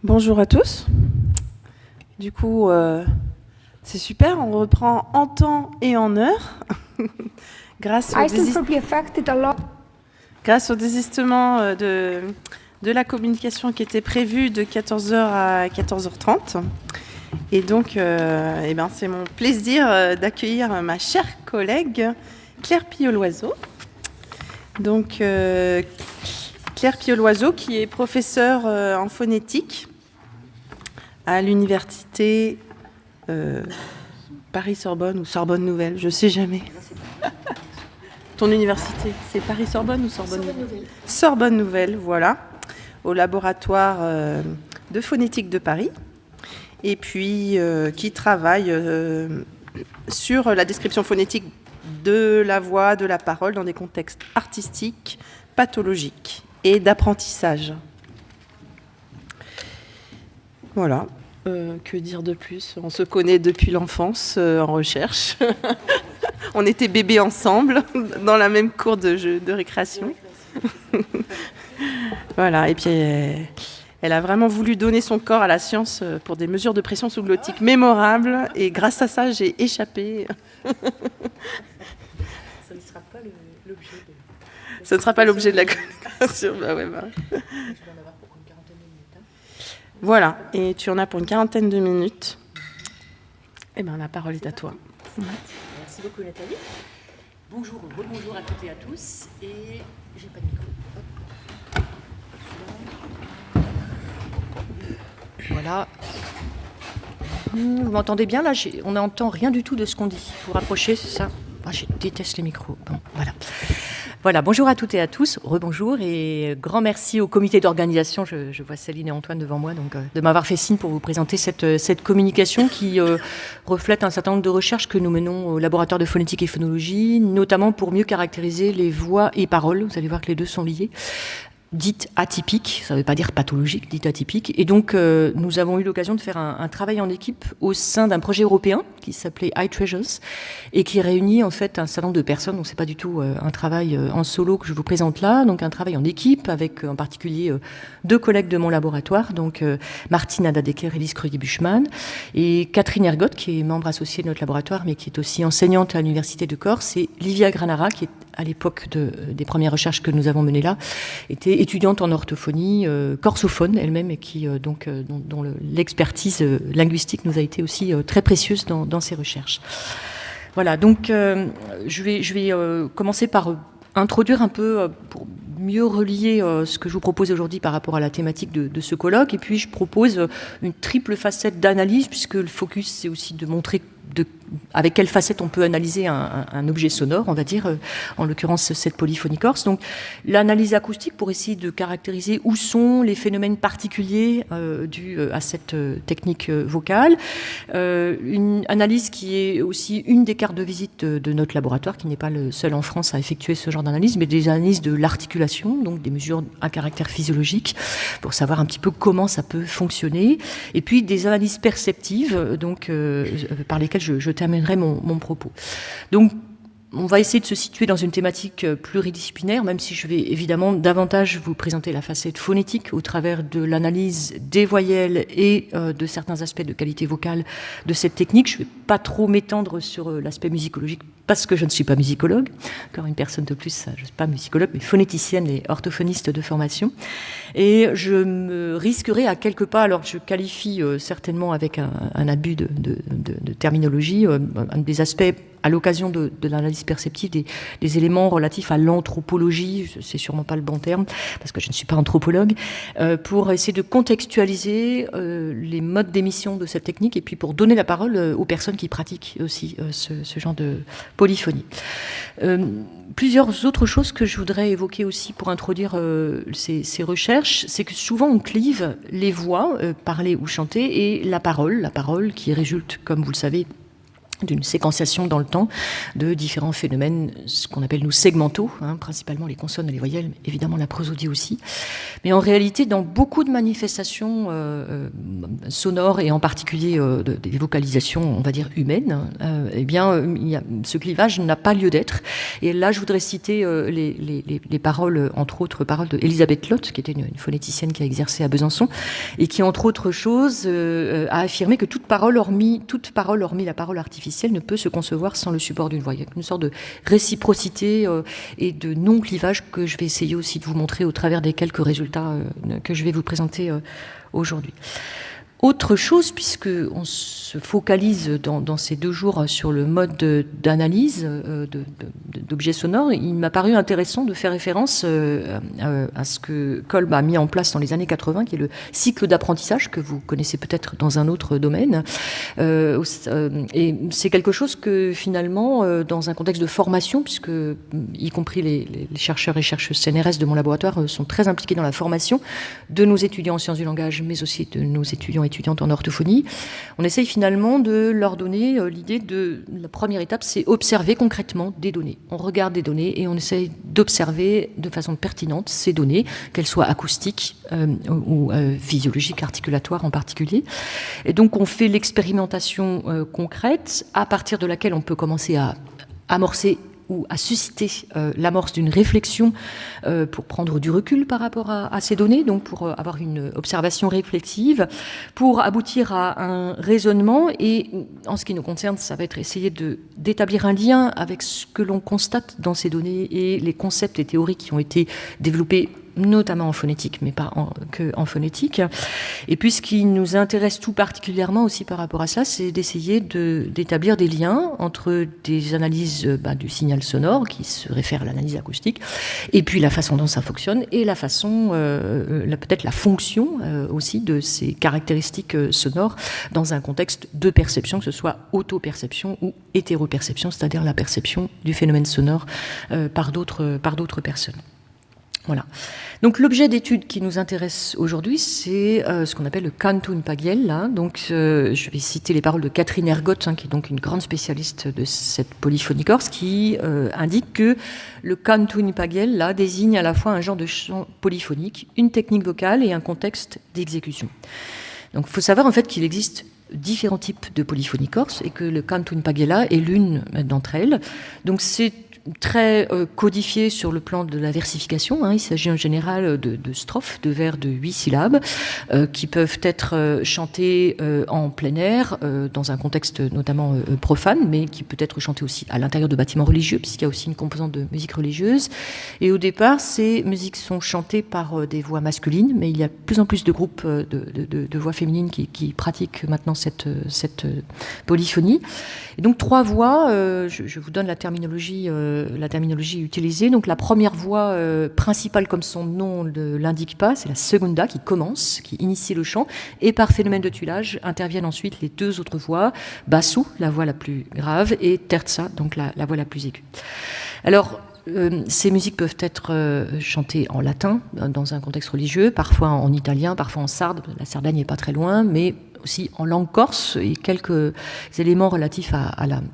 Bonjour à tous. Du coup, c'est super, on reprend en temps et en heure grâce au désistement de la communication qui était prévue de 14h à 14h30. Et donc, c'est mon plaisir d'accueillir ma chère collègue Claire Pillot-Loiseau. Donc, Claire Pillot-Loiseau qui est professeure en phonétique à l'université Paris-Sorbonne ou Sorbonne Nouvelle, je sais jamais. Ton université, c'est Paris-Sorbonne ou Sorbonne Nouvelle ? Sorbonne Nouvelle, voilà, au laboratoire de phonétique de Paris. Et puis qui travaille sur la description phonétique de la voix, de la parole dans des contextes artistiques, pathologiques et d'apprentissage. Voilà, que dire de plus ? On se connaît depuis l'enfance en recherche. On était bébés ensemble dans la même cour de récréation. Voilà, et puis elle a vraiment voulu donner son corps à la science pour des mesures de pression sous-glottique mémorables, et grâce à ça, j'ai échappé. Ça ne sera pas l'objet de... Ça ne sera pas l'objet de la communication. Bah ouais, bah. Je vais en avoir pour une quarantaine de minutes. Voilà, et tu en as pour une quarantaine de minutes. Eh bien, la parole est à toi. Merci beaucoup, Nathalie. Bonjour, rebonjour à toutes et à tous. Et j'ai pas de micro. Voilà. Vous m'entendez bien là? On n'entend rien du tout de ce qu'on dit. Vous rapprochez, c'est ça? Je déteste les micros. Bon, voilà. Voilà, bonjour à toutes et à tous, rebonjour et grand merci au comité d'organisation, je vois Céline et Antoine devant moi, donc de m'avoir fait signe pour vous présenter cette communication qui reflète un certain nombre de recherches que nous menons au laboratoire de phonétique et phonologie, notamment pour mieux caractériser les voix et paroles, vous allez voir que les deux sont liés, dites atypiques, ça ne veut pas dire pathologiques, dites atypiques. Et donc, nous avons eu l'occasion de faire un travail en équipe au sein d'un projet européen qui s'appelait iTreasures et qui réunit en fait un certain nombre de personnes. Donc, c'est pas du tout un travail en solo que je vous présente là, donc un travail en équipe avec en particulier deux collègues de mon laboratoire, donc Martine Adadeker et Lise Krüger-Buschmann et Catherine Ergotte, qui est membre associée de notre laboratoire, mais qui est aussi enseignante à l'Université de Corse, et Livia Granara, qui est à l'époque des premières recherches que nous avons menées là, était étudiante en orthophonie, corsophone elle-même, et qui dont l'expertise linguistique nous a été aussi très précieuse dans ces recherches. Voilà, donc je vais commencer par introduire un peu, pour mieux relier ce que je vous propose aujourd'hui par rapport à la thématique de ce colloque, et puis je propose une triple facette d'analyse, puisque le focus, c'est aussi de montrer avec quelle facette on peut analyser un objet sonore, on va dire, en l'occurrence cette polyphonie corse. Donc l'analyse acoustique pour essayer de caractériser où sont les phénomènes particuliers dus à cette technique vocale. Une analyse qui est aussi une des cartes de visite de notre laboratoire, qui n'est pas le seul en France à effectuer ce genre d'analyse, mais des analyses de l'articulation, donc des mesures à caractère physiologique, pour savoir un petit peu comment ça peut fonctionner. Et puis des analyses perceptives, donc par lesquelles je terminerai mon propos. Donc, on va essayer de se situer dans une thématique pluridisciplinaire, même si je vais évidemment davantage vous présenter la facette phonétique au travers de l'analyse des voyelles et de certains aspects de qualité vocale de cette technique. Je ne vais pas trop m'étendre sur l'aspect musicologique parce que je ne suis pas musicologue. Encore une personne de plus, je ne suis pas musicologue, mais phonéticienne et orthophoniste de formation. Et je me risquerai à quelques pas, alors je qualifie certainement avec un abus de terminologie, un des aspects à l'occasion de l'analyse perceptive, des éléments relatifs à l'anthropologie, c'est sûrement pas le bon terme, parce que je ne suis pas anthropologue, pour essayer de contextualiser les modes d'émission de cette technique, et puis pour donner la parole aux personnes qui pratiquent aussi ce genre de polyphonie. Plusieurs autres choses que je voudrais évoquer aussi pour introduire ces recherches, c'est que souvent on clive les voix, parlées ou chantées, et la parole qui résulte, comme vous le savez, d'une séquenciation dans le temps de différents phénomènes, ce qu'on appelle nous segmentaux, principalement les consonnes et les voyelles, mais évidemment la prosodie aussi. Mais en réalité, dans beaucoup de manifestations sonores, et en particulier des vocalisations, on va dire, humaines, eh bien, ce clivage n'a pas lieu d'être. Et là, je voudrais citer les paroles, entre autres paroles d'Elisabeth Lott, qui était une phonéticienne qui a exercé à Besançon, et qui, entre autres choses, a affirmé que toute parole, hormis la parole artificielle, ne peut se concevoir sans le support d'une voix. Il y a une sorte de réciprocité et de non-clivage que je vais essayer aussi de vous montrer au travers des quelques résultats que je vais vous présenter aujourd'hui. Autre chose, puisqu'on se focalise dans ces 2 jours sur le mode d'analyse d'objets sonores, il m'a paru intéressant de faire référence à ce que Kolb a mis en place dans les années 80, qui est le cycle d'apprentissage, que vous connaissez peut-être dans un autre domaine. Et c'est quelque chose que finalement, dans un contexte de formation, puisque y compris les chercheurs et chercheuses CNRS de mon laboratoire sont très impliqués dans la formation de nos étudiants en sciences du langage, mais aussi de nos étudiantes en orthophonie, on essaye finalement de leur donner l'idée de la première étape, c'est observer concrètement des données. On regarde des données et on essaye d'observer de façon pertinente ces données, qu'elles soient acoustiques ou physiologiques, articulatoires en particulier. Et donc on fait l'expérimentation concrète à partir de laquelle on peut commencer à amorcer ou à susciter l'amorce d'une réflexion pour prendre du recul par rapport à ces données, donc pour avoir une observation réflexive, pour aboutir à un raisonnement. Et en ce qui nous concerne, ça va être essayer d'établir un lien avec ce que l'on constate dans ces données et les concepts et théories qui ont été développés notamment en phonétique, mais pas que en phonétique. Et puis ce qui nous intéresse tout particulièrement aussi par rapport à ça, c'est d'essayer d'établir des liens entre des analyses du signal sonore, qui se réfèrent à l'analyse acoustique, et puis la façon dont ça fonctionne, et la façon, peut-être la fonction aussi de ces caractéristiques sonores dans un contexte de perception, que ce soit auto-perception ou hétéroperception, c'est-à-dire la perception du phénomène sonore par d'autres personnes. Voilà. Donc l'objet d'étude qui nous intéresse aujourd'hui, c'est ce qu'on appelle le Cantun Pagiel. Là. Donc je vais citer les paroles de Catherine Ergotte, qui est donc une grande spécialiste de cette polyphonie corse, qui indique que le Cantun Pagiel là désigne à la fois un genre de chant polyphonique, une technique vocale et un contexte d'exécution. Donc il faut savoir en fait qu'il existe différents types de polyphonie corse et que le Cantun Pagiella est l'une d'entre elles. Donc c'est très codifié sur le plan de la versification. Il s'agit en général de strophes, de vers de 8 syllabes, qui peuvent être chantées en plein air, dans un contexte notamment profane, mais qui peut être chanté aussi à l'intérieur de bâtiments religieux, puisqu'il y a aussi une composante de musique religieuse. Et au départ, ces musiques sont chantées par des voix masculines, mais il y a de plus en plus de groupes de voix féminines qui pratiquent maintenant cette polyphonie. Et donc 3 voix, je vous donne la terminologie utilisée. Donc la première voix principale, comme son nom ne l'indique pas, c'est la segunda qui commence, qui initie le chant, et par phénomène de tuilage interviennent ensuite les 2 autres voix, bassu, la voix la plus grave, et terza, donc la voix la plus aiguë. Alors ces musiques peuvent être chantées en latin dans un contexte religieux, parfois en italien, parfois en sarde. La Sardaigne n'est pas très loin, mais aussi en langue corse, et quelques éléments relatifs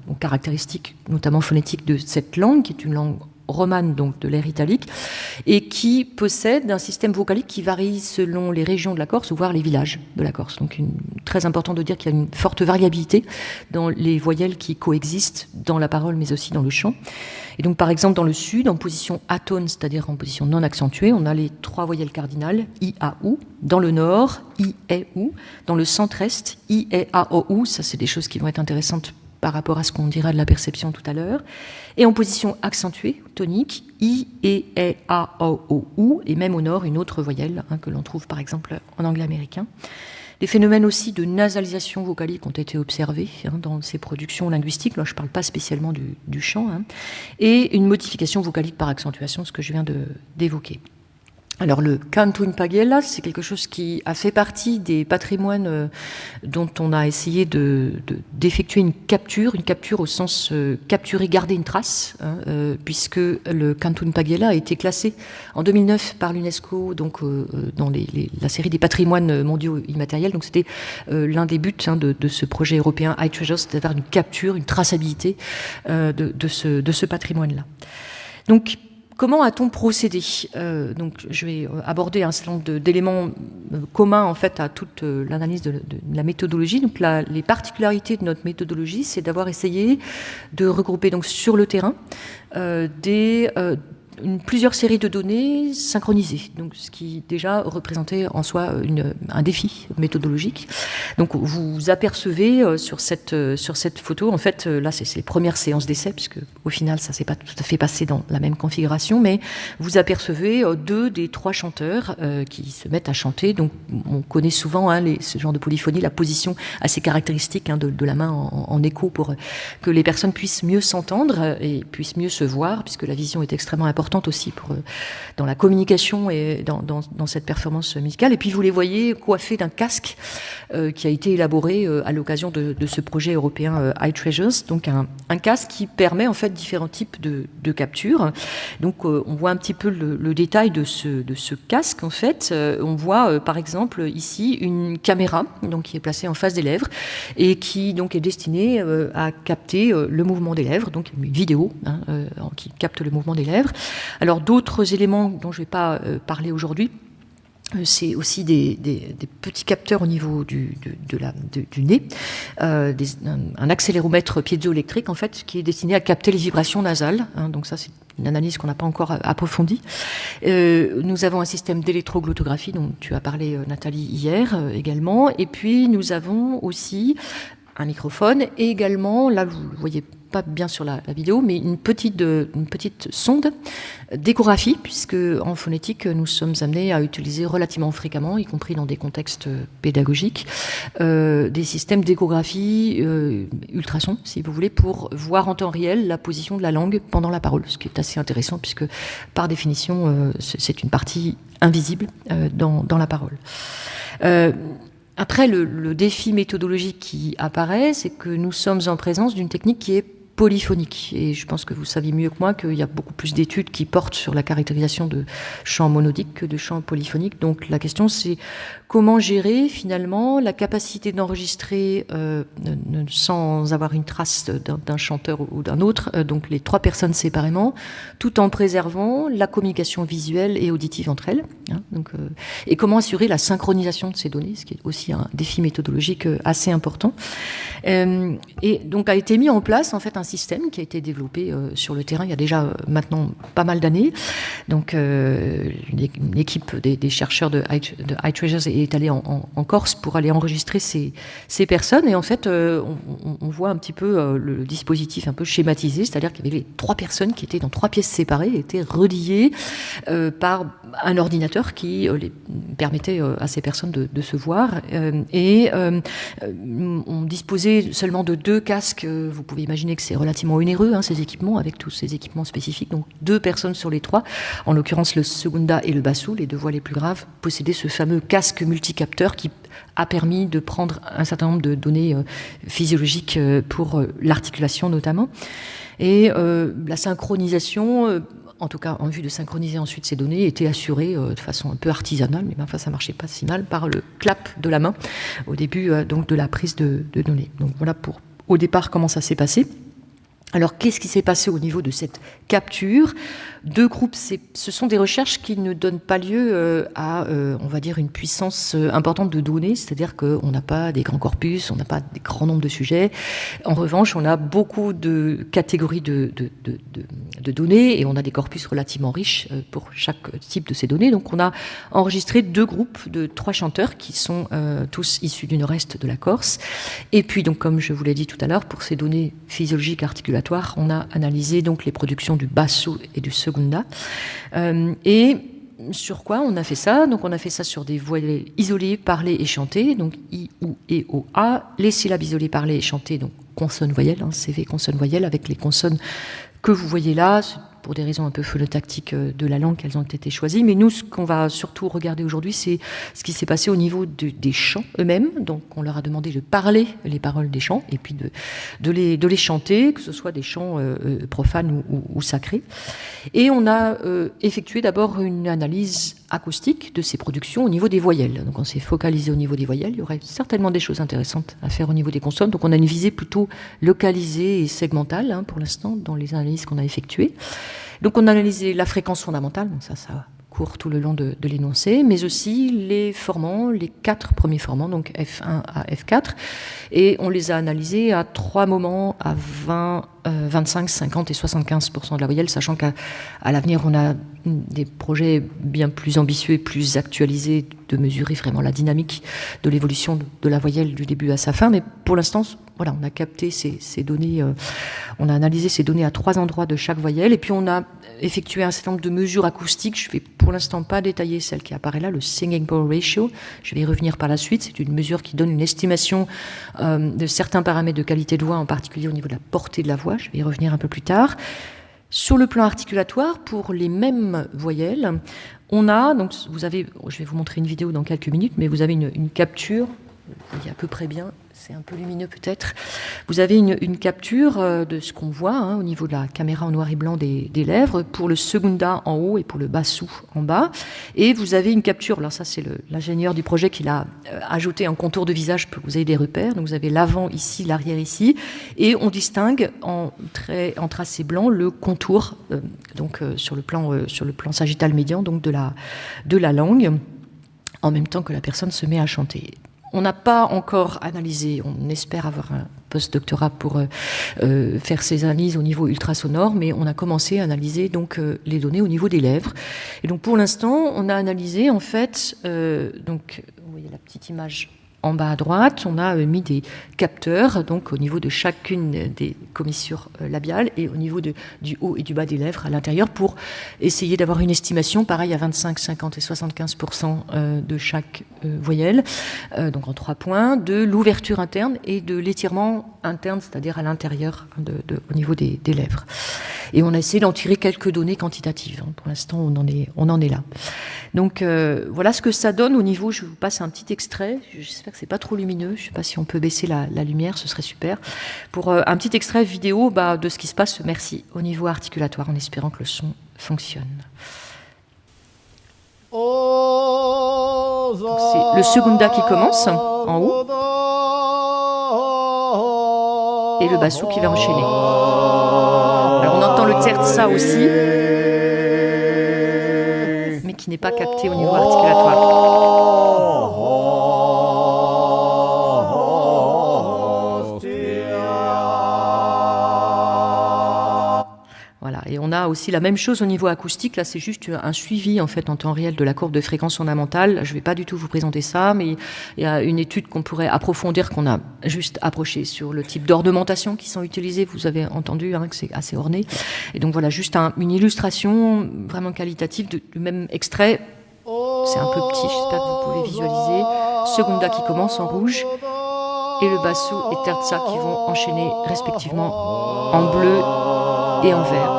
aux caractéristiques, notamment phonétiques, de cette langue, qui est une langue romane, donc de l'ère italique, et qui possède un système vocalique qui varie selon les régions de la Corse, voire les villages de la Corse. Donc très important de dire qu'il y a une forte variabilité dans les voyelles qui coexistent dans la parole, mais aussi dans le chant. Et donc, par exemple, dans le sud, en position atone, c'est-à-dire en position non accentuée, on a les 3 voyelles cardinales, I, A, U. Dans le nord, I, E, U. Dans le centre-est, I, E, A, O, U. Ça, c'est des choses qui vont être intéressantes par rapport à ce qu'on dira de la perception tout à l'heure. Et en position accentuée, tonique, I, E, A, O, U. Et même au nord, une autre voyelle que l'on trouve, par exemple, en anglais américain. Des phénomènes aussi de nasalisation vocalique ont été observés dans ces productions linguistiques. Là, je ne parle pas spécialement du chant. Et une modification vocalique par accentuation, ce que je viens d'évoquer. Alors le canto in pagella, c'est quelque chose qui a fait partie des patrimoines dont on a essayé d'effectuer une capture au sens capturer, garder une trace, puisque le canto in pagella a été classé en 2009 par l'UNESCO, donc dans la série des patrimoines mondiaux immatériels. Donc c'était l'un des buts de ce projet européen iTreasures, c'est d'avoir une capture, une traçabilité de ce patrimoine-là. Donc comment a-t-on procédé ? Donc, je vais aborder un certain nombre d'éléments communs en fait à toute l'analyse de la méthodologie. Donc, les particularités de notre méthodologie, c'est d'avoir essayé de regrouper donc sur le terrain plusieurs séries de données synchronisées, donc ce qui déjà représentait en soi un défi méthodologique. Donc vous apercevez sur cette photo, en fait, là c'est les premières séances d'essai, puisque au final ça s'est pas tout à fait passé dans la même configuration, mais vous apercevez 2 des 3 chanteurs qui se mettent à chanter. Donc on connaît souvent ce genre de polyphonie, la position assez caractéristique de la main en écho pour que les personnes puissent mieux s'entendre et puissent mieux se voir, puisque la vision est extrêmement importante aussi dans la communication et dans cette performance musicale. Et puis vous les voyez coiffés d'un casque qui a été élaboré à l'occasion de ce projet européen iTreasures, donc un casque qui permet en fait différents types de captures. Donc on voit un petit peu le détail de ce casque en fait. On voit par exemple ici une caméra donc qui est placée en face des lèvres et qui donc est destinée à capter le mouvement des lèvres, donc une vidéo qui capte le mouvement des lèvres. Alors d'autres éléments dont je ne vais pas parler aujourd'hui, c'est aussi des petits capteurs au niveau du nez, un accéléromètre piézoélectrique en fait qui est destiné à capter les vibrations nasales. Donc ça c'est une analyse qu'on n'a pas encore approfondie. Nous avons un système d'électroglottographie dont tu as parlé Nathalie hier également, et puis nous avons aussi un microphone et également, là vous le voyez pas bien sur la vidéo, mais une petite sonde d'échographie, puisque en phonétique, nous sommes amenés à utiliser relativement fréquemment, y compris dans des contextes pédagogiques, des systèmes d'échographie ultrasons, si vous voulez, pour voir en temps réel la position de la langue pendant la parole, ce qui est assez intéressant, puisque par définition, c'est une partie invisible dans la parole. Après, le défi méthodologique qui apparaît, c'est que nous sommes en présence d'une technique qui est polyphonique. Et je pense que vous saviez mieux que moi qu'il y a beaucoup plus d'études qui portent sur la caractérisation de chants monodiques que de chants polyphoniques. Donc la question, c'est comment gérer finalement la capacité d'enregistrer sans avoir une trace d'un chanteur ou d'un autre, donc les 3 personnes séparément, tout en préservant la communication visuelle et auditive entre elles. Et comment assurer la synchronisation de ces données, ce qui est aussi un défi méthodologique assez important. Et donc a été mis en place en fait un système qui a été développé sur le terrain il y a déjà maintenant pas mal d'années. Donc une équipe des chercheurs de iTreasures est allée en Corse pour aller enregistrer ces personnes, et en fait on voit un petit peu le dispositif un peu schématisé, c'est-à-dire qu'il y avait les 3 personnes qui étaient dans 3 pièces séparées, étaient reliées par un ordinateur qui les permettait à ces personnes de se voir, et on disposait seulement de 2 casques. Vous pouvez imaginer que c'est relativement onéreux, ces équipements, avec tous ces équipements spécifiques. Donc 2 personnes sur les 3, en l'occurrence le secunda et le basso, les 2 voix les plus graves, possédaient ce fameux casque multicapteur qui a permis de prendre un certain nombre de données physiologiques pour l'articulation notamment. Et la synchronisation, en tout cas en vue de synchroniser ensuite ces données, était assurée de façon un peu artisanale, mais enfin ça marchait pas si mal, par le clap de la main au début donc de la prise de données. Donc voilà pour au départ comment ça s'est passé. Alors, qu'est-ce qui s'est passé au niveau de cette capture ? 2 groupes, ce sont des recherches qui ne donnent pas lieu à, on va dire, une puissance importante de données, c'est-à-dire qu'on n'a pas des grands corpus, on n'a pas des grands nombres de sujets. En revanche, on a beaucoup de catégories de données, et on a des corpus relativement riches pour chaque type de ces données. Donc, on a enregistré 2 groupes de 3 chanteurs qui sont tous issus du nord-est de la Corse. Et puis, donc, comme je vous l'ai dit tout à l'heure, pour ces données physiologiques articulatoires, on a analysé donc les productions du basso et du secunda. Et sur quoi on a fait ça ? Donc on a fait ça sur des voyelles isolées, parlées et chantées, donc I, OU et OA, les syllabes isolées, parlées et chantées, donc consonne-voyelle, CV consonne-voyelle, avec les consonnes que vous voyez là, pour des raisons un peu phonotactiques de la langue qu'elles ont été choisies. Mais nous, ce qu'on va surtout regarder aujourd'hui, c'est ce qui s'est passé au niveau des chants eux-mêmes. Donc, on leur a demandé de parler les paroles des chants et puis de les chanter, que ce soit des chants profanes ou sacrés. Et on a effectué d'abord une analyse acoustique de ces productions au niveau des voyelles. Donc, on s'est focalisé au niveau des voyelles. Il y aurait certainement des choses intéressantes à faire au niveau des consonnes. Donc, on a une visée plutôt localisée et segmentale, pour l'instant, dans les analyses qu'on a effectuées. Donc, on a analysé la fréquence fondamentale, donc ça court tout le long de l'énoncé, mais aussi les formants, les 4 premiers formants, donc F1 à F4, et on les a analysés à 3 moments à 20, 25, 50 et 75% de la voyelle, sachant qu'à l'avenir, on a des projets bien plus ambitieux et plus actualisés de mesurer vraiment la dynamique de l'évolution de la voyelle du début à sa fin, mais pour l'instant, voilà, on a capté ces données, on a analysé ces données à 3 endroits de chaque voyelle, et puis on a effectué un certain nombre de mesures acoustiques. Je ne vais pour l'instant pas détailler celle qui apparaît là, le Singing Bowl Ratio. Je vais y revenir par la suite. C'est une mesure qui donne une estimation de certains paramètres de qualité de voix, en particulier au niveau de la portée de la voix. Je vais y revenir un peu plus tard. Sur le plan articulatoire, pour les mêmes voyelles, on a, donc vous avez, je vais vous montrer une vidéo dans quelques minutes, mais vous avez une capture, vous voyez à peu près bien, c'est un peu lumineux peut-être. Vous avez une capture de ce qu'on voit au niveau de la caméra en noir et blanc des lèvres pour le segunda en haut et pour le bassou en bas. Et vous avez une capture, alors ça c'est l'ingénieur du projet qui l'a ajouté un contour de visage pour que vous ayez des repères. Donc vous avez l'avant ici, l'arrière ici, et on distingue en tracé blanc le contour sur le plan sagittal médian donc de la langue, en même temps que la personne se met à chanter. On n'a pas encore analysé, on espère avoir un post-doctorat pour faire ces analyses au niveau ultrasonore, mais on a commencé à analyser donc les données au niveau des lèvres. Et donc pour l'instant, on a analysé en fait, donc vous voyez la petite image en bas à droite, on a mis des capteurs donc au niveau de chacune des commissures labiales et au niveau du haut et du bas des lèvres à l'intérieur pour essayer d'avoir une estimation pareil à 25, 50 et 75% de chaque voyelle, donc en 3 points, de l'ouverture interne et de l'étirement interne, c'est-à-dire à l'intérieur au niveau des lèvres. Et on a essayé d'en tirer quelques données quantitatives. Pour l'instant, on en est là. Donc voilà ce que ça donne au niveau, je vous passe un petit extrait, j'espère que c'est pas trop lumineux, je sais pas si on peut baisser la lumière, ce serait super, pour un petit extrait vidéo de ce qui se passe, merci, au niveau articulatoire, en espérant que le son fonctionne. Donc c'est le segunda qui commence, en haut, et le basso qui va enchaîner. Alors on entend le terza aussi, mais qui n'est pas capté au niveau articulatoire. Voilà, et on a aussi la même chose au niveau acoustique. Là, c'est juste un suivi en fait en temps réel de la courbe de fréquence fondamentale. Je ne vais pas du tout vous présenter ça, mais il y a une étude qu'on pourrait approfondir, qu'on a juste approchée sur le type d'ornementation qui sont utilisés. Vous avez entendu que c'est assez orné. Et donc voilà, juste une illustration vraiment qualitative du même extrait. C'est un peu petit, j'espère que vous pouvez visualiser. Segunda qui commence en rouge et le basso et terza qui vont enchaîner respectivement en bleu et en vert.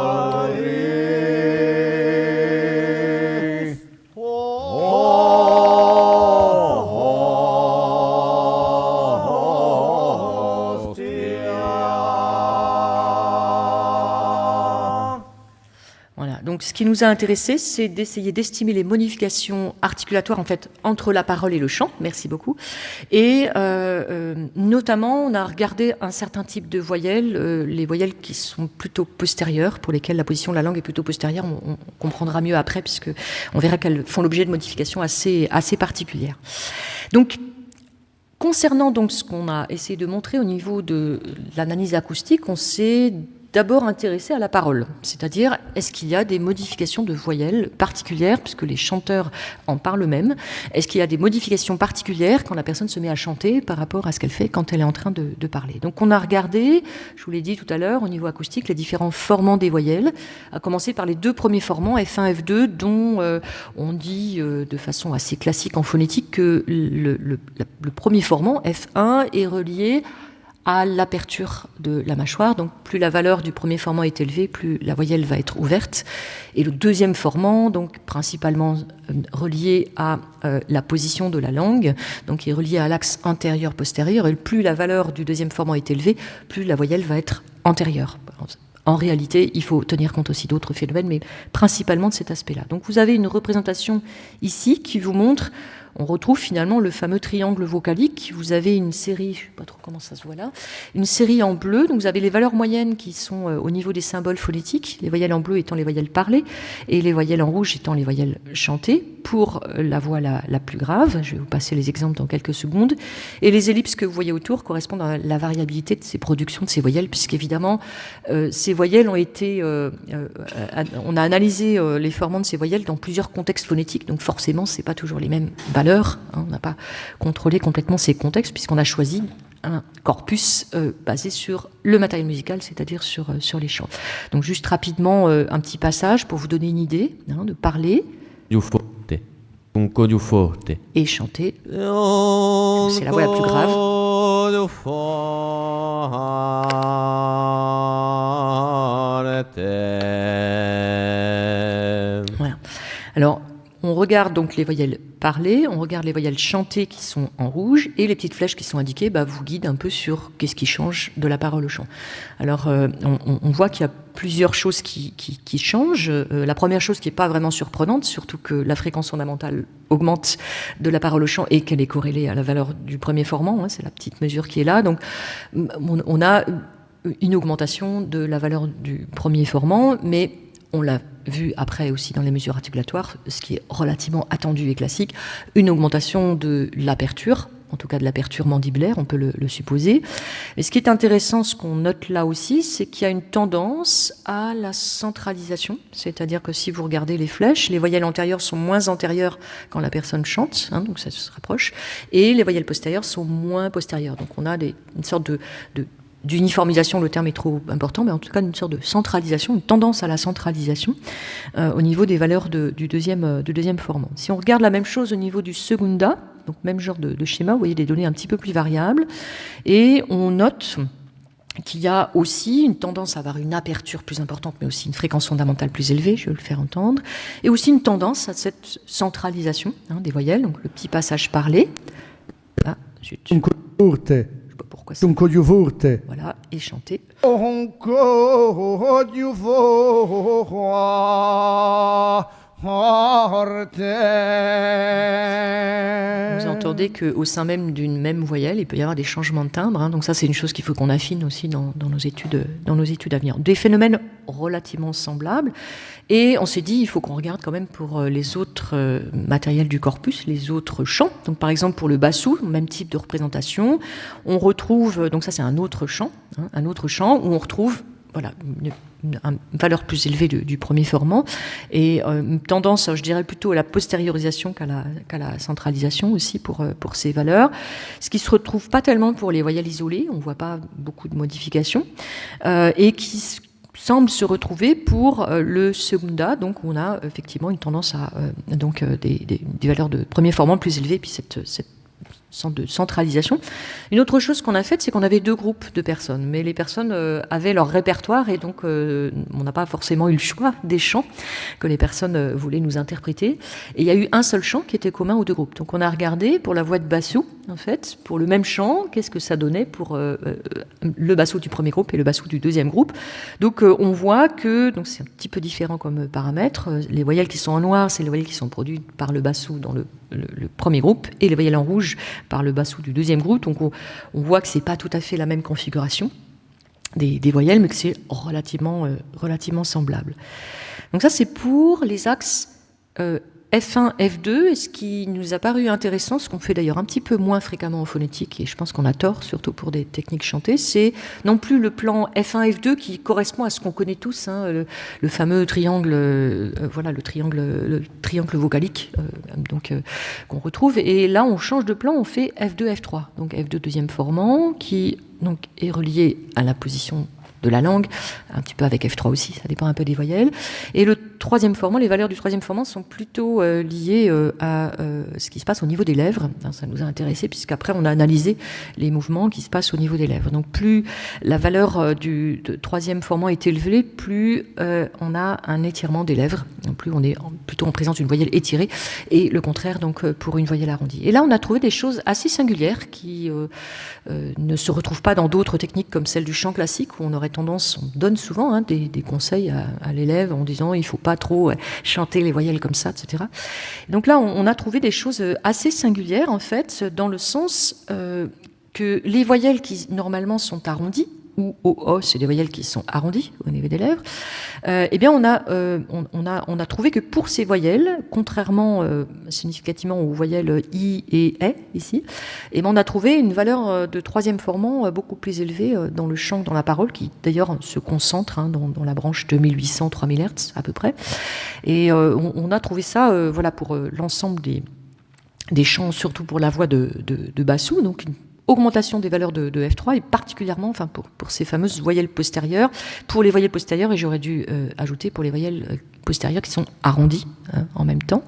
Voilà. Donc, ce qui nous a intéressé, c'est d'essayer d'estimer les modifications articulatoires en fait entre la parole et le chant. Merci beaucoup. Et notamment, on a regardé un certain type de voyelles, les voyelles qui sont plutôt postérieures, pour lesquelles la position de la langue est plutôt postérieure. On comprendra mieux après, puisque on verra qu'elles font l'objet de modifications assez particulières. Donc, concernant donc ce qu'on a essayé de montrer au niveau de l'analyse acoustique, on s'est d'abord intéressé à la parole, c'est-à-dire est-ce qu'il y a des modifications de voyelles particulières, puisque les chanteurs en parlent eux-mêmes, est-ce qu'il y a des modifications particulières quand la personne se met à chanter par rapport à ce qu'elle fait quand elle est en train de parler. Donc on a regardé, je vous l'ai dit tout à l'heure, au niveau acoustique, les différents formants des voyelles, à commencer par les 2 premiers formants, F1, F2, dont on dit de façon assez classique en phonétique que le premier formant, F1, est relié à l'aperture de la mâchoire. Donc plus la valeur du premier formant est élevée, plus la voyelle va être ouverte. Et le deuxième formant, donc principalement relié à la position de la langue, donc qui est relié à l'axe antérieur-postérieur, et plus la valeur du deuxième formant est élevée, plus la voyelle va être antérieure. En réalité, il faut tenir compte aussi d'autres phénomènes, mais principalement de cet aspect-là. Donc vous avez une représentation ici qui vous montre, on retrouve finalement le fameux triangle vocalique. Vous avez une série, je ne sais pas trop comment ça se voit là, une série en bleu. Donc vous avez les valeurs moyennes qui sont au niveau des symboles phonétiques, les voyelles en bleu étant les voyelles parlées et les voyelles en rouge étant les voyelles chantées pour la voix la plus grave. Je vais vous passer les exemples dans quelques secondes. Et les ellipses que vous voyez autour correspondent à la variabilité de ces productions de ces voyelles, puisqu'évidemment, ces voyelles ont été... on a analysé les formants de ces voyelles dans plusieurs contextes phonétiques, donc forcément, ce n'est pas toujours les mêmes valeurs. On n'a pas contrôlé complètement ces contextes, puisqu'on a choisi un corpus basé sur le matériel musical, c'est-à-dire sur les chants. Donc juste rapidement, un petit passage pour vous donner une idée de parler et chanter. C'est la voix la plus grave. Voilà. Alors, on regarde donc les voyelles parlées, on regarde les voyelles chantées qui sont en rouge, et les petites flèches qui sont indiquées vous guident un peu sur qu'est-ce qui change de la parole au chant. Alors, on voit qu'il y a plusieurs choses qui changent. La première chose qui n'est pas vraiment surprenante, surtout que la fréquence fondamentale augmente de la parole au chant et qu'elle est corrélée à la valeur du premier formant, c'est la petite mesure qui est là. Donc, on a une augmentation de la valeur du premier formant, mais on l'a vu après aussi dans les mesures articulatoires, ce qui est relativement attendu et classique, une augmentation de l'aperture, en tout cas de l'aperture mandibulaire, on peut le supposer. Et ce qui est intéressant, ce qu'on note là aussi, c'est qu'il y a une tendance à la centralisation, c'est-à-dire que si vous regardez les flèches, les voyelles antérieures sont moins antérieures quand la personne chante, donc ça se rapproche, et les voyelles postérieures sont moins postérieures. Donc on a une sorte d'uniformisation, le terme est trop important, mais en tout cas une sorte de centralisation, une tendance à la centralisation au niveau des valeurs du deuxième formant. Si on regarde la même chose au niveau du secunda, donc même genre de schéma, vous voyez des données un petit peu plus variables, et on note qu'il y a aussi une tendance à avoir une aperture plus importante, mais aussi une fréquence fondamentale plus élevée, je vais le faire entendre, et aussi une tendance à cette centralisation des voyelles, donc le petit passage parlé. Ah, zut. Pourquoi ça... Voilà, et chanter. Vous entendez qu'au sein même d'une même voyelle, il peut y avoir des changements de timbre. Donc ça, c'est une chose qu'il faut qu'on affine aussi dans nos études à venir. Des phénomènes relativement semblables. Et on s'est dit, il faut qu'on regarde quand même pour les autres matériels du corpus, les autres chants. Donc par exemple, pour le bassou, même type de représentation, on retrouve, donc ça c'est un autre chant où on retrouve une valeur plus élevée du premier formant et une tendance, je dirais plutôt à la postériorisation qu'à la centralisation aussi pour ces valeurs. Ce qui ne se retrouve pas tellement pour les voyelles isolées, on ne voit pas beaucoup de modifications, et qui semble se retrouver pour le secunda, donc on a effectivement une tendance à des valeurs de premier formant plus élevées, puis cette de centralisation. Une autre chose qu'on a faite, c'est qu'on avait deux groupes de personnes, mais les personnes avaient leur répertoire et donc on n'a pas forcément eu le choix des chants que les personnes voulaient nous interpréter. Et il y a eu un seul chant qui était commun aux deux groupes. Donc on a regardé pour la voix de bassou, en fait, pour le même chant, qu'est-ce que ça donnait pour le bassou du premier groupe et le bassou du deuxième groupe. Donc on voit que, donc c'est un petit peu différent comme paramètre, les voyelles qui sont en noir, c'est les voyelles qui sont produites par le bassou dans le premier groupe, et les voyelles en rouge par le bassou du deuxième groupe. Donc on voit que c'est pas tout à fait la même configuration des voyelles, mais que c'est relativement semblable. Donc ça, c'est pour les axes F1, F2, et ce qui nous a paru intéressant, ce qu'on fait d'ailleurs un petit peu moins fréquemment en phonétique, et je pense qu'on a tort, surtout pour des techniques chantées, c'est non plus le plan F1, F2 qui correspond à ce qu'on connaît tous, le fameux triangle, le triangle vocalique, qu'on retrouve. Et là, on change de plan, on fait F2, F3. Donc F2 deuxième formant, qui donc est relié à la position de la langue, un petit peu avec F3 aussi, ça dépend un peu des voyelles. Et le troisième formant, les valeurs du troisième formant sont plutôt liées à ce qui se passe au niveau des lèvres. Ça nous a intéressé puisqu'après on a analysé les mouvements qui se passent au niveau des lèvres. Donc plus la valeur du troisième formant est élevée, plus on a un étirement des lèvres, plus on est plutôt en présence d'une voyelle étirée, et le contraire donc pour une voyelle arrondie. Et là on a trouvé des choses assez singulières qui ne se retrouvent pas dans d'autres techniques comme celle du chant classique, où on donne souvent des conseils à l'élève en disant il ne faut pas trop chanter les voyelles comme ça, etc. Donc là on a trouvé des choses assez singulières en fait, dans le sens que les voyelles qui normalement sont arrondies, ou O, c'est des voyelles qui sont arrondies au niveau des lèvres, eh bien on a trouvé que pour ces voyelles, contrairement significativement aux voyelles I et E ici, eh bien on a trouvé une valeur de troisième formant beaucoup plus élevée dans le chant que dans la parole, qui d'ailleurs se concentre dans la branche 2800-3000 Hz à peu près. Et on a trouvé ça voilà, pour l'ensemble des chants, surtout pour la voix de bassou, donc une augmentation des valeurs de F3 et particulièrement enfin pour ces fameuses voyelles postérieures. Pour les voyelles postérieures, et j'aurais dû ajouter pour les voyelles postérieures qui sont arrondies en même temps.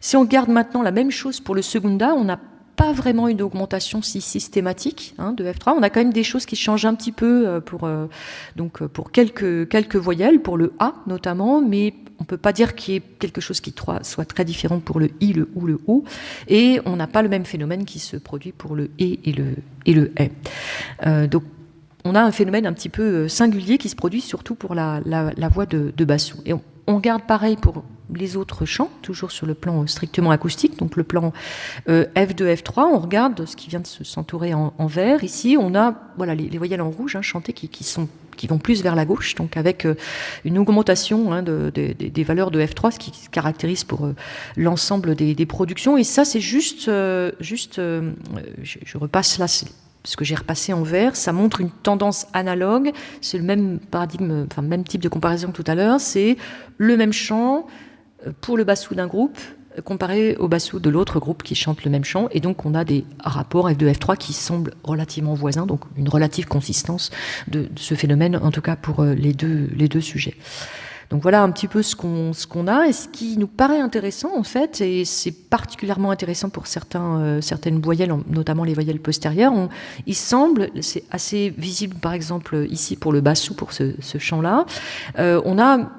Si on garde maintenant la même chose pour le secunda, on n'a pas vraiment une augmentation si systématique de F3. On a quand même des choses qui changent un petit peu pour quelques voyelles, pour le A notamment, mais on ne peut pas dire qu'il y ait quelque chose qui soit très différent pour le I, le OU, le O. Et on n'a pas le même phénomène qui se produit pour le E et le E. Donc on a un phénomène un petit peu singulier qui se produit surtout pour la voix de bassou. Et on garde pareil pour les autres chants, toujours sur le plan strictement acoustique, donc le plan F2, F3, on regarde ce qui vient de s'entourer en vert. Ici, on a voilà, les voyelles en rouge chantées qui vont plus vers la gauche, donc avec une augmentation des valeurs de F3, ce qui se caractérise pour l'ensemble des productions. Et ça, c'est juste je repasse là, ce que j'ai repassé en vert, ça montre une tendance analogue. C'est le même paradigme, enfin même type de comparaison que tout à l'heure. C'est le même chant pour le bassou d'un groupe comparé au bassou de l'autre groupe qui chante le même chant. Et donc on a des rapports F2, F3 qui semblent relativement voisins, donc une relative consistance de ce phénomène, en tout cas pour les deux sujets. Donc voilà un petit peu ce qu'on a, et ce qui nous paraît intéressant en fait, et c'est particulièrement intéressant pour certaines voyelles, notamment les voyelles postérieures. Il semble, c'est assez visible par exemple ici pour le bassou, pour ce chant-là, on a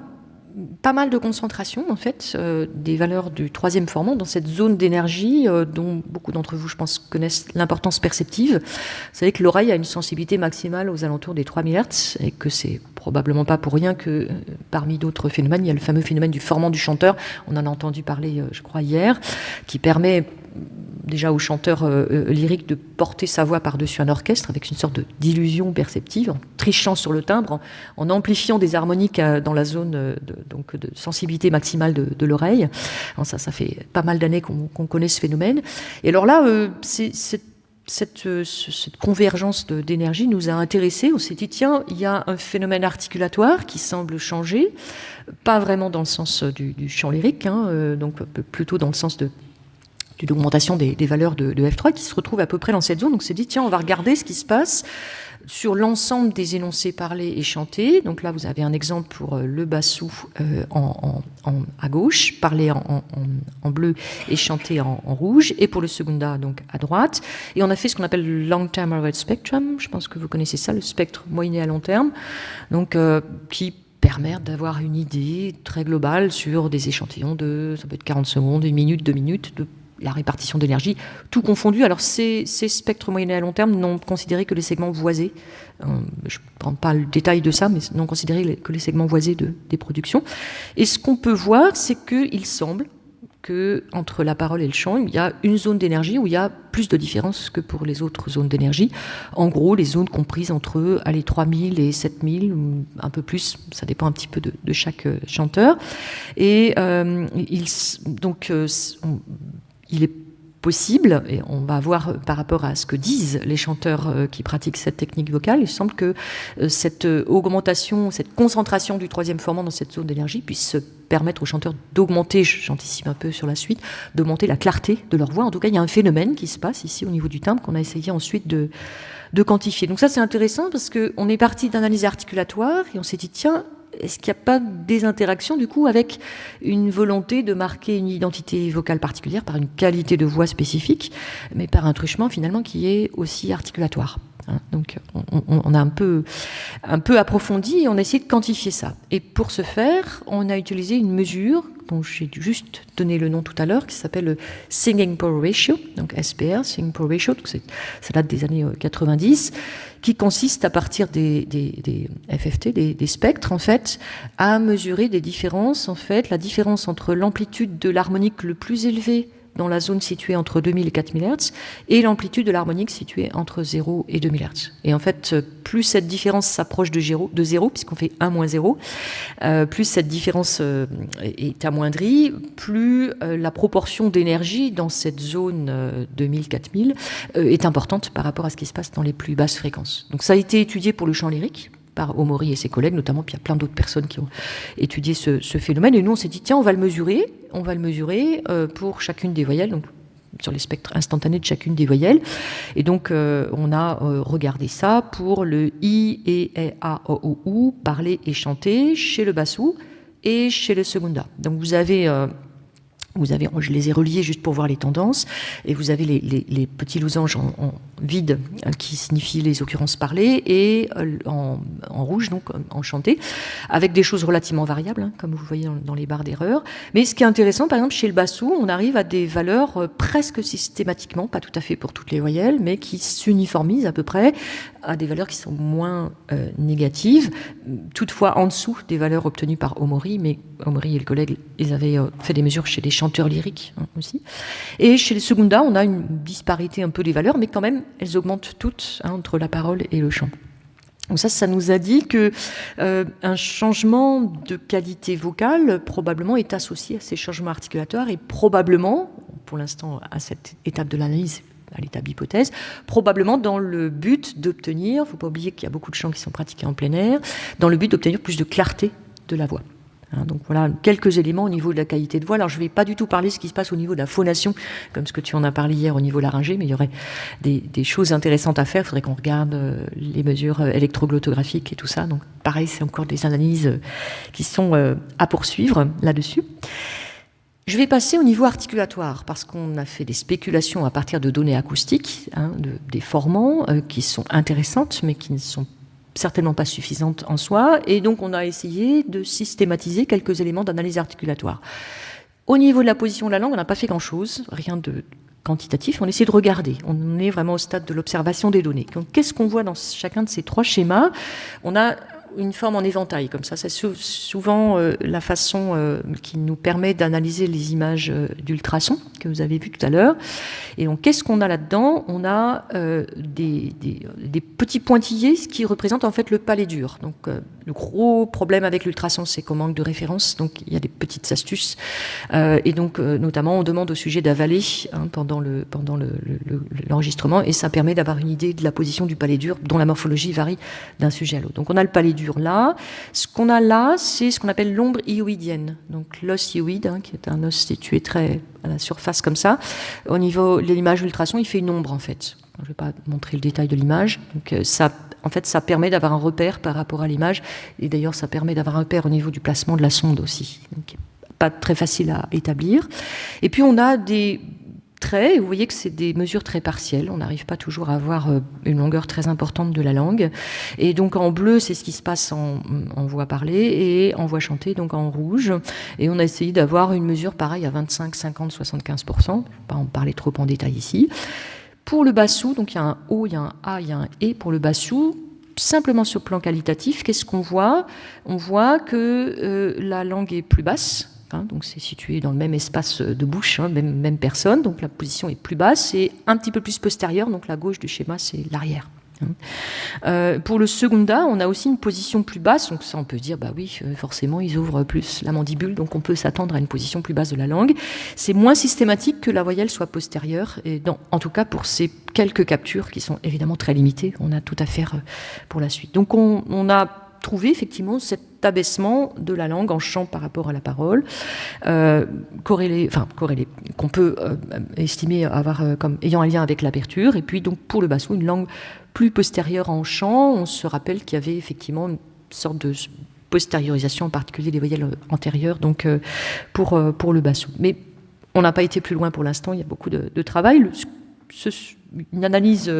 pas mal de concentration en fait des valeurs du troisième formant dans cette zone d'énergie dont beaucoup d'entre vous, je pense, connaissent l'importance perceptive. Vous savez que l'oreille a une sensibilité maximale aux alentours des 3000 Hz et que c'est probablement pas pour rien que parmi d'autres phénomènes, il y a le fameux phénomène du formant du chanteur. On en a entendu parler, je crois, hier, qui permet déjà au chanteur lyrique de porter sa voix par-dessus un orchestre avec une sorte d'illusion perceptive, en trichant sur le timbre, en amplifiant des harmoniques dans la zone de sensibilité maximale de l'oreille. Ça fait pas mal d'années qu'on connaît ce phénomène. Et alors là, cette convergence d'énergie nous a intéressés. On s'est dit, tiens, il y a un phénomène articulatoire qui semble changer, pas vraiment dans le sens du chant lyrique, donc plutôt dans le sens d'une augmentation des valeurs de F3 qui se retrouvent à peu près dans cette zone. Donc on s'est dit, tiens, on va regarder ce qui se passe sur l'ensemble des énoncés parlés et chantés. Donc là, vous avez un exemple pour le bassou à gauche, parlé en bleu et chanté en rouge, et pour le secunda, donc à droite. Et on a fait ce qu'on appelle le Long Term Array Spectrum. Je pense que vous connaissez ça, le spectre moyen et à long terme, donc qui permettre d'avoir une idée très globale sur des échantillons ça peut être 40 secondes, 1 minute, 2 minutes, de la répartition d'énergie, tout confondu. Alors ces spectres moyens et à long terme n'ont considéré que les segments voisés. Je ne prends pas le détail de ça, mais n'ont considéré que les segments voisés des productions. Et ce qu'on peut voir, c'est qu'il semble qu'entre la parole et le chant, il y a une zone d'énergie où il y a plus de différence que pour les autres zones d'énergie. En gros, les zones comprises entre 3000 et 7000, ou un peu plus, ça dépend un petit peu de chaque chanteur. Et il est possible, et on va voir par rapport à ce que disent les chanteurs qui pratiquent cette technique vocale, il semble que cette augmentation, cette concentration du troisième formant dans cette zone d'énergie puisse permettre aux chanteurs d'augmenter, j'anticipe un peu sur la suite, d'augmenter la clarté de leur voix. En tout cas, il y a un phénomène qui se passe ici au niveau du timbre qu'on a essayé ensuite de quantifier. Donc ça, c'est intéressant parce qu'on est parti d'analyse articulatoire et on s'est dit, tiens, est-ce qu'il n'y a pas des interactions, du coup, avec une volonté de marquer une identité vocale particulière par une qualité de voix spécifique, mais par un truchement, finalement, qui est aussi articulatoire. Donc, on a un peu approfondi et on a essayé de quantifier ça. Et pour ce faire, on a utilisé une mesure dont j'ai juste donné le nom tout à l'heure, qui s'appelle le Singing Power Ratio, donc SPR, Singing Power Ratio, donc ça date des années 90, qui consiste à partir des FFT, des spectres, en fait, à mesurer des différences, en fait, la différence entre l'amplitude de l'harmonique le plus élevé dans la zone située entre 2000 et 4000 Hz, et l'amplitude de l'harmonique située entre 0 et 2000 Hz. Et en fait, plus cette différence s'approche de 0, puisqu'on fait 1 moins 0, plus cette différence est amoindrie, plus la proportion d'énergie dans cette zone 2000-4000 est importante par rapport à ce qui se passe dans les plus basses fréquences. Donc ça a été étudié pour le chant lyrique, par Omori et ses collègues notamment, puis il y a plein d'autres personnes qui ont étudié ce phénomène, et nous on s'est dit, tiens, on va le mesurer pour chacune des voyelles, donc sur les spectres instantanés de chacune des voyelles, et donc on a regardé ça pour le I, E, A, O, O, U, parler et chanter, chez le bassou et chez le segunda. Donc vous avez, je les ai reliés juste pour voir les tendances, et vous avez les petits losanges en vide qui signifient les occurrences parlées, et en rouge, donc en chanté, avec des choses relativement variables, comme vous voyez dans les barres d'erreur. Mais ce qui est intéressant, par exemple, chez le bassou, on arrive à des valeurs presque systématiquement, pas tout à fait pour toutes les voyelles, mais qui s'uniformisent à peu près à des valeurs qui sont moins négatives, toutefois en dessous des valeurs obtenues par Omori, mais Omori et le collègue, ils avaient fait des mesures chez les chanteurs lyriques aussi. Et chez les segunda, on a une disparité un peu des valeurs, mais quand même, elles augmentent toutes entre la parole et le chant. Donc ça nous a dit que un changement de qualité vocale probablement est associé à ces changements articulatoires, et probablement, pour l'instant à cette étape de l'analyse, à l'étape d'hypothèse, probablement dans le but d'obtenir, il ne faut pas oublier qu'il y a beaucoup de chants qui sont pratiqués en plein air, dans le but d'obtenir plus de clarté de la voix. Donc voilà quelques éléments au niveau de la qualité de voix. Alors je ne vais pas du tout parler de ce qui se passe au niveau de la phonation, comme ce que tu en as parlé hier au niveau laryngé, mais il y aurait des choses intéressantes à faire. Il faudrait qu'on regarde les mesures électroglottographiques et tout ça. Donc pareil, c'est encore des analyses qui sont à poursuivre là-dessus. Je vais passer au niveau articulatoire, parce qu'on a fait des spéculations à partir de données acoustiques, des formants qui sont intéressantes, mais qui ne sont certainement pas suffisantes en soi, et donc on a essayé de systématiser quelques éléments d'analyse articulatoire. Au niveau de la position de la langue, on n'a pas fait grand-chose, rien de quantitatif, on essaie de regarder. On est vraiment au stade de l'observation des données. Donc, qu'est-ce qu'on voit dans chacun de ces trois schémas ? On a une forme en éventail, comme ça. C'est souvent la façon qui nous permet d'analyser les images d'ultrasons que vous avez vues tout à l'heure. Et donc, qu'est-ce qu'on a là-dedans ? On a des petits pointillés qui représentent en fait le palais dur. Donc, le gros problème avec l'ultrason, c'est qu'on manque de référence. Donc, il y a des petites astuces. Et donc, notamment, on demande au sujet d'avaler pendant l'enregistrement, et ça permet d'avoir une idée de la position du palais dur, dont la morphologie varie d'un sujet à l'autre. Donc, on a le palais dur là. Ce qu'on a là, c'est ce qu'on appelle l'ombre hyoïdienne. Donc, l'os hyoïde, qui est un os situé très à la surface comme ça. Au niveau de l'image ultrason, il fait une ombre, en fait. Je ne vais pas montrer le détail de l'image. Donc, ça permet d'avoir un repère par rapport à l'image. Et d'ailleurs, ça permet d'avoir un repère au niveau du placement de la sonde aussi. Donc, pas très facile à établir. Et puis, on a des traits, et vous voyez que c'est des mesures très partielles. On n'arrive pas toujours à avoir une longueur très importante de la langue. Et donc, en bleu, c'est ce qui se passe en voix parlée, et en voix chantée, donc en rouge. Et on a essayé d'avoir une mesure pareille à 25, 50, 75%. Je ne vais pas en parler trop en détail ici. Pour le bassou, donc il y a un O, il y a un A, il y a un E pour le bassou. Simplement sur le plan qualitatif, qu'est-ce qu'on voit ? On voit que la langue est plus basse. Donc c'est situé dans le même espace de bouche, même personne, donc la position est plus basse et un petit peu plus postérieure, donc la gauche du schéma c'est l'arrière. Pour le secunda, on a aussi une position plus basse, donc ça on peut se dire, bah oui, forcément ils ouvrent plus la mandibule, donc on peut s'attendre à une position plus basse de la langue. C'est moins systématique que la voyelle soit postérieure, et en tout cas pour ces quelques captures qui sont évidemment très limitées, on a tout à faire pour la suite. Donc on a trouvé effectivement cet abaissement de la langue en chant par rapport à la parole, corrélé, qu'on peut estimer avoir comme ayant un lien avec l'aperture, et puis donc pour le basso, une langue plus postérieure en chant. On se rappelle qu'il y avait effectivement une sorte de postériorisation, en particulier des voyelles antérieures, donc pour le basso. Mais on n'a pas été plus loin pour l'instant, il y a beaucoup de travail. Une analyse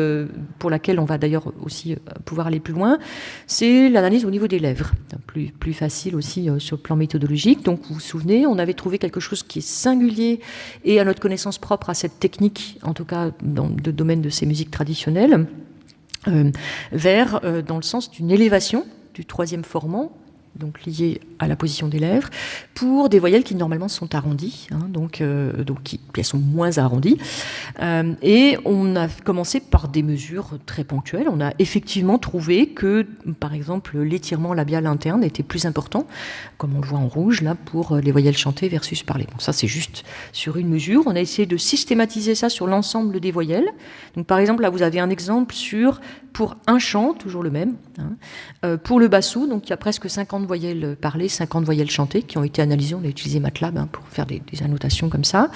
pour laquelle on va d'ailleurs aussi pouvoir aller plus loin, c'est l'analyse au niveau des lèvres, plus facile aussi sur le plan méthodologique. Donc vous vous souvenez, on avait trouvé quelque chose qui est singulier et à notre connaissance propre à cette technique, en tout cas dans le domaine de ces musiques traditionnelles, dans le sens d'une élévation du troisième formant, donc lié à la position des lèvres, pour des voyelles qui normalement sont arrondies, donc elles sont moins arrondies. Et on a commencé par des mesures très ponctuelles. On a effectivement trouvé que, par exemple, l'étirement labial interne était plus important, comme on le voit en rouge, là, pour les voyelles chantées versus parlées. Bon, ça, c'est juste sur une mesure. On a essayé de systématiser ça sur l'ensemble des voyelles. Donc, par exemple, là, vous avez un exemple pour un chant, toujours le même, pour le basso, donc il y a presque 50 voyelles parlées, 50 voyelles chantées qui ont été analysées. On a utilisé MATLAB pour faire des annotations comme ça.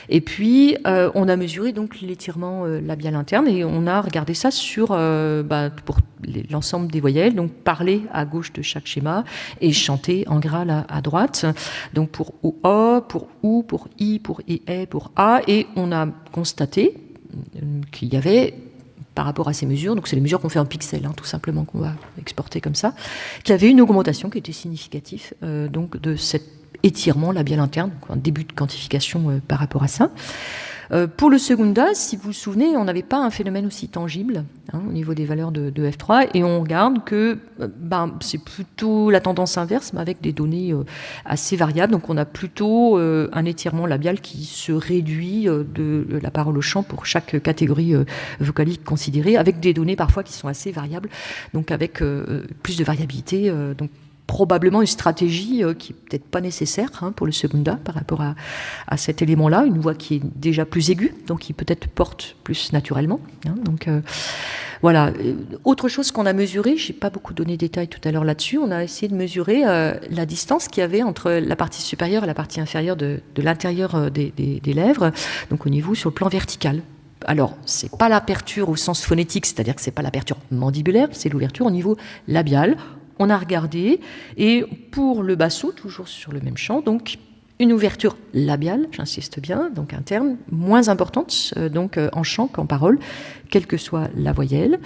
Et puis, on a mesuré donc l'étirement labial interne et on a regardé ça pour l'ensemble des voyelles, donc parlées à gauche de chaque schéma et chantées en gras à droite. Donc pour OA, pour OU, pour I, pour IE, pour A. Et on a constaté qu'il y avait, par rapport à ces mesures, donc c'est les mesures qu'on fait en pixels, tout simplement, qu'on va exporter comme ça, qu'il y avait une augmentation qui était significative donc de cet étirement labial interne, donc un début de quantification par rapport à ça. Pour le secunda, si vous vous souvenez, on n'avait pas un phénomène aussi tangible au niveau des valeurs de F3, et on regarde que c'est plutôt la tendance inverse, mais avec des données assez variables. Donc on a plutôt un étirement labial qui se réduit de la parole au chant pour chaque catégorie vocalique considérée, avec des données parfois qui sont assez variables, donc avec plus de variabilité. Donc probablement une stratégie qui n'est peut-être pas nécessaire pour le secunda par rapport à cet élément-là, une voix qui est déjà plus aiguë, donc qui peut-être porte plus naturellement. Donc voilà. Autre chose qu'on a mesuré, je n'ai pas beaucoup donné de détails tout à l'heure là-dessus, on a essayé de mesurer la distance qu'il y avait entre la partie supérieure et la partie inférieure de l'intérieur des lèvres, donc au niveau sur le plan vertical. Alors, c'est pas l'aperture au sens phonétique, c'est-à-dire que c'est pas l'aperture mandibulaire, c'est l'ouverture au niveau labial. On a regardé, et pour le basso, toujours sur le même chant, donc une ouverture labiale, j'insiste bien, donc interne, moins importante donc en chant qu'en parole, quelle que soit la voyelle.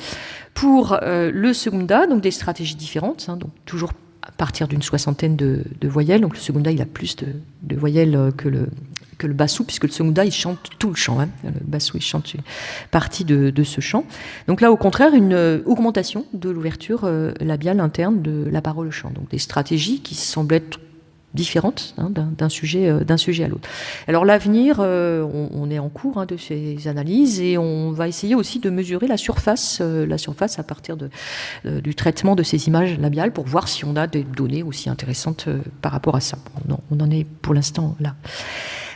Pour le secunda, donc des stratégies différentes, donc toujours à partir d'une soixantaine de voyelles. Donc le secunda, il a plus de voyelles que le basso, puisque le secunda, il chante tout le chant. Le basso, il chante une partie de ce chant. Donc là, au contraire, une augmentation de l'ouverture labiale interne de la parole au chant. Donc des stratégies qui semblent être différentes d'un sujet à l'autre. Alors l'avenir, on est en cours de ces analyses et on va essayer aussi de mesurer la surface à partir du traitement de ces images labiales pour voir si on a des données aussi intéressantes par rapport à ça. On en est pour l'instant là.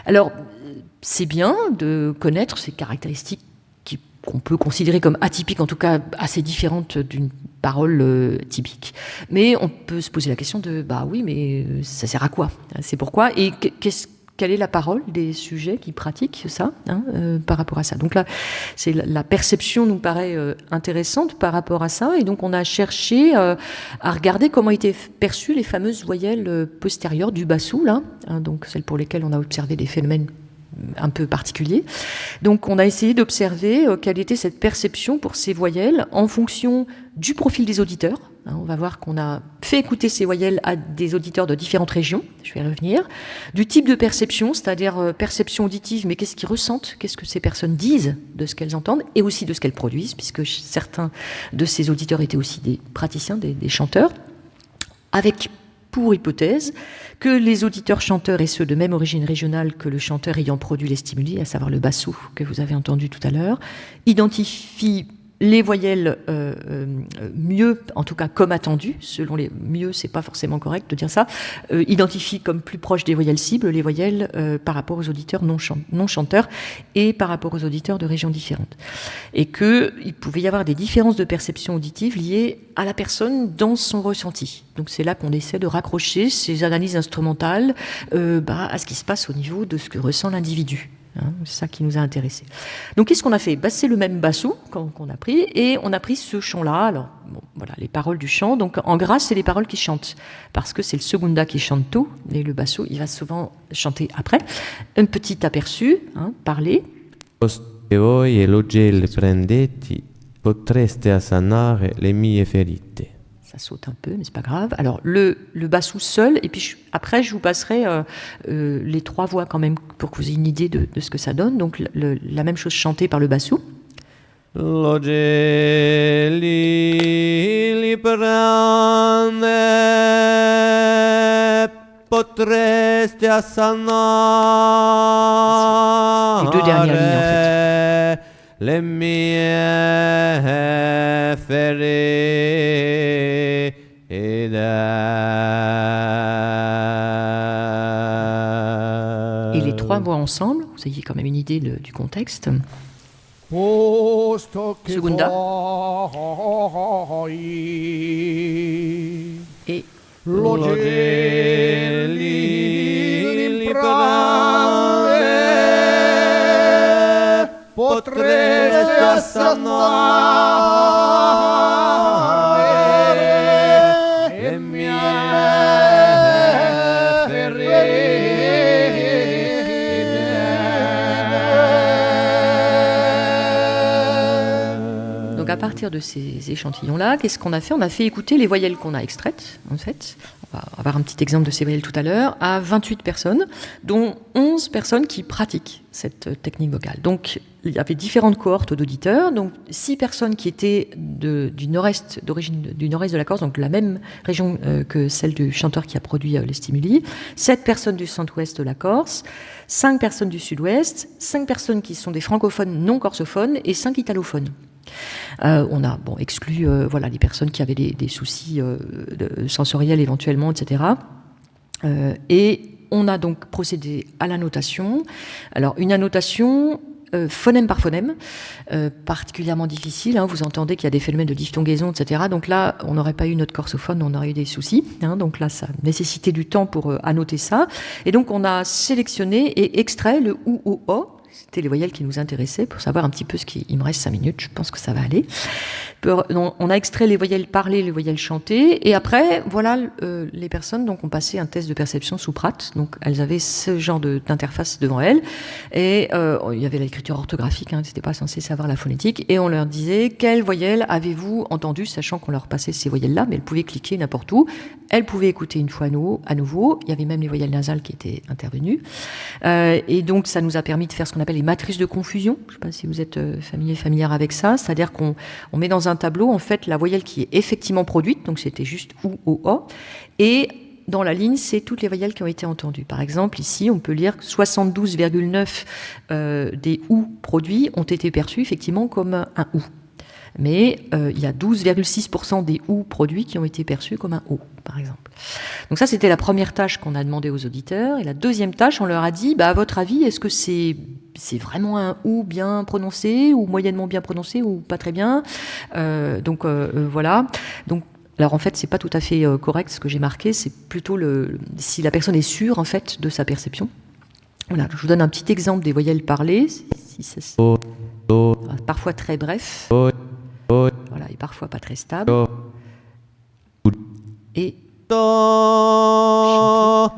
Alors, c'est bien de connaître ces caractéristiques qu'on peut considérer comme atypiques, en tout cas assez différentes d'une parole typique. Mais on peut se poser la question de, oui, mais ça sert à quoi ? C'est pourquoi ? Et quelle est la parole des sujets qui pratiquent ça par rapport à ça ? Donc là, la perception nous paraît intéressante par rapport à ça. Et donc, on a cherché à regarder comment étaient perçues les fameuses voyelles postérieures du basso, là, donc celles pour lesquelles on a observé des phénomènes un peu particulier. Donc on a essayé d'observer quelle était cette perception pour ces voyelles en fonction du profil des auditeurs. On va voir qu'on a fait écouter ces voyelles à des auditeurs de différentes régions, je vais y revenir, du type de perception, c'est-à-dire perception auditive, mais qu'est-ce qu'ils ressentent, qu'est-ce que ces personnes disent de ce qu'elles entendent, et aussi de ce qu'elles produisent, puisque certains de ces auditeurs étaient aussi des praticiens, des chanteurs, avec pour hypothèse que les auditeurs chanteurs et ceux de même origine régionale que le chanteur ayant produit les stimuli, à savoir le basso que vous avez entendu tout à l'heure, identifient les voyelles mieux, en tout cas comme attendu, selon les mieux, c'est pas forcément correct de dire ça, identifient comme plus proches des voyelles cibles les voyelles par rapport aux auditeurs non chanteurs et par rapport aux auditeurs de régions différentes. Et qu'il pouvait y avoir des différences de perception auditive liées à la personne dans son ressenti. Donc c'est là qu'on essaie de raccrocher ces analyses instrumentales à ce qui se passe au niveau de ce que ressent l'individu. C'est ça qui nous a intéressés. Donc qu'est-ce qu'on a fait? C'est le même basso qu'on a pris, et on a pris ce chant-là. Alors voilà, les paroles du chant. Donc en gras, c'est les paroles qui chantent, parce que c'est le segunda qui chante tout, et le basso, il va souvent chanter après. Un petit aperçu, parler. Se voi eloge prendeti, potreste sanare le mie ferite. Ça saute un peu, mais c'est pas grave. Alors le bassou seul, et puis après je vous passerai les 3 voix quand même pour que vous ayez une idée de ce que ça donne. Donc la même chose chantée par le bassou. Loge li prende, potreste sanare. Les 2 dernières lignes en fait. Le mie ferite. Et les 3 voix ensemble, vous ayez quand même une idée du contexte. Segunda. Et donc à partir de ces échantillons-là, qu'est-ce qu'on a fait? On a fait écouter les voyelles qu'on a extraites, en fait. On va avoir un petit exemple de ces voyelles tout à l'heure, à 28 personnes, dont 11 personnes qui pratiquent cette technique vocale. Donc, il y avait différentes cohortes d'auditeurs, donc 6 personnes qui étaient du nord-est, d'origine du nord-est de la Corse, donc la même région que celle du chanteur qui a produit les stimuli, 7 personnes du centre-ouest de la Corse, 5 personnes du sud-ouest, 5 personnes qui sont des francophones non corsophones et 5 italophones. On a exclu les personnes qui avaient des soucis sensoriels éventuellement, etc. Et on a donc procédé à la notation. Alors une annotation phonème par phonème, particulièrement difficile. Vous entendez qu'il y a des phénomènes de diphtongaison, etc. Donc là, on n'aurait pas eu notre corsophone, on aurait eu des soucis. Donc là, ça nécessitait du temps pour annoter ça. Et donc on a sélectionné et extrait le ou, o, o. C'était les voyelles qui nous intéressaient pour savoir un petit peu il me reste 5 minutes, je pense que ça va aller. On a extrait les voyelles parlées, les voyelles chantées, et après, les personnes donc ont passé un test de perception sous Pratt. Donc elles avaient ce genre d'interface devant elles, et il y avait l'écriture orthographique, c'était pas censé savoir la phonétique, et on leur disait quelles voyelles avez-vous entendues, sachant qu'on leur passait ces voyelles-là, mais elles pouvaient cliquer n'importe où. Elles pouvaient écouter une fois à nouveau. Il y avait même les voyelles nasales qui étaient intervenues, et donc ça nous a permis de faire ce qu'on appelle les matrices de confusion. Je ne sais pas si vous êtes familière avec ça, c'est-à-dire qu'on met dans un tableau en fait la voyelle qui est effectivement produite, donc c'était juste ou, o, o, et dans la ligne, c'est toutes les voyelles qui ont été entendues. Par exemple, ici, on peut lire que 72,9 des ou produits ont été perçus effectivement comme un ou. Mais il y a 12,6% des ou produits qui ont été perçus comme un o, par exemple. Donc ça, c'était la première tâche qu'on a demandé aux auditeurs. Et la deuxième tâche, on leur a dit, à votre avis, est-ce que c'est vraiment un ou bien prononcé, ou moyennement bien prononcé, ou pas très bien? Voilà. Donc, alors en fait, c'est pas tout à fait correct ce que j'ai marqué. C'est plutôt si la personne est sûre en fait de sa perception. Voilà. Je vous donne un petit exemple des voyelles parlées. Parfois très bref. Voilà, et parfois pas très stable. Et alors,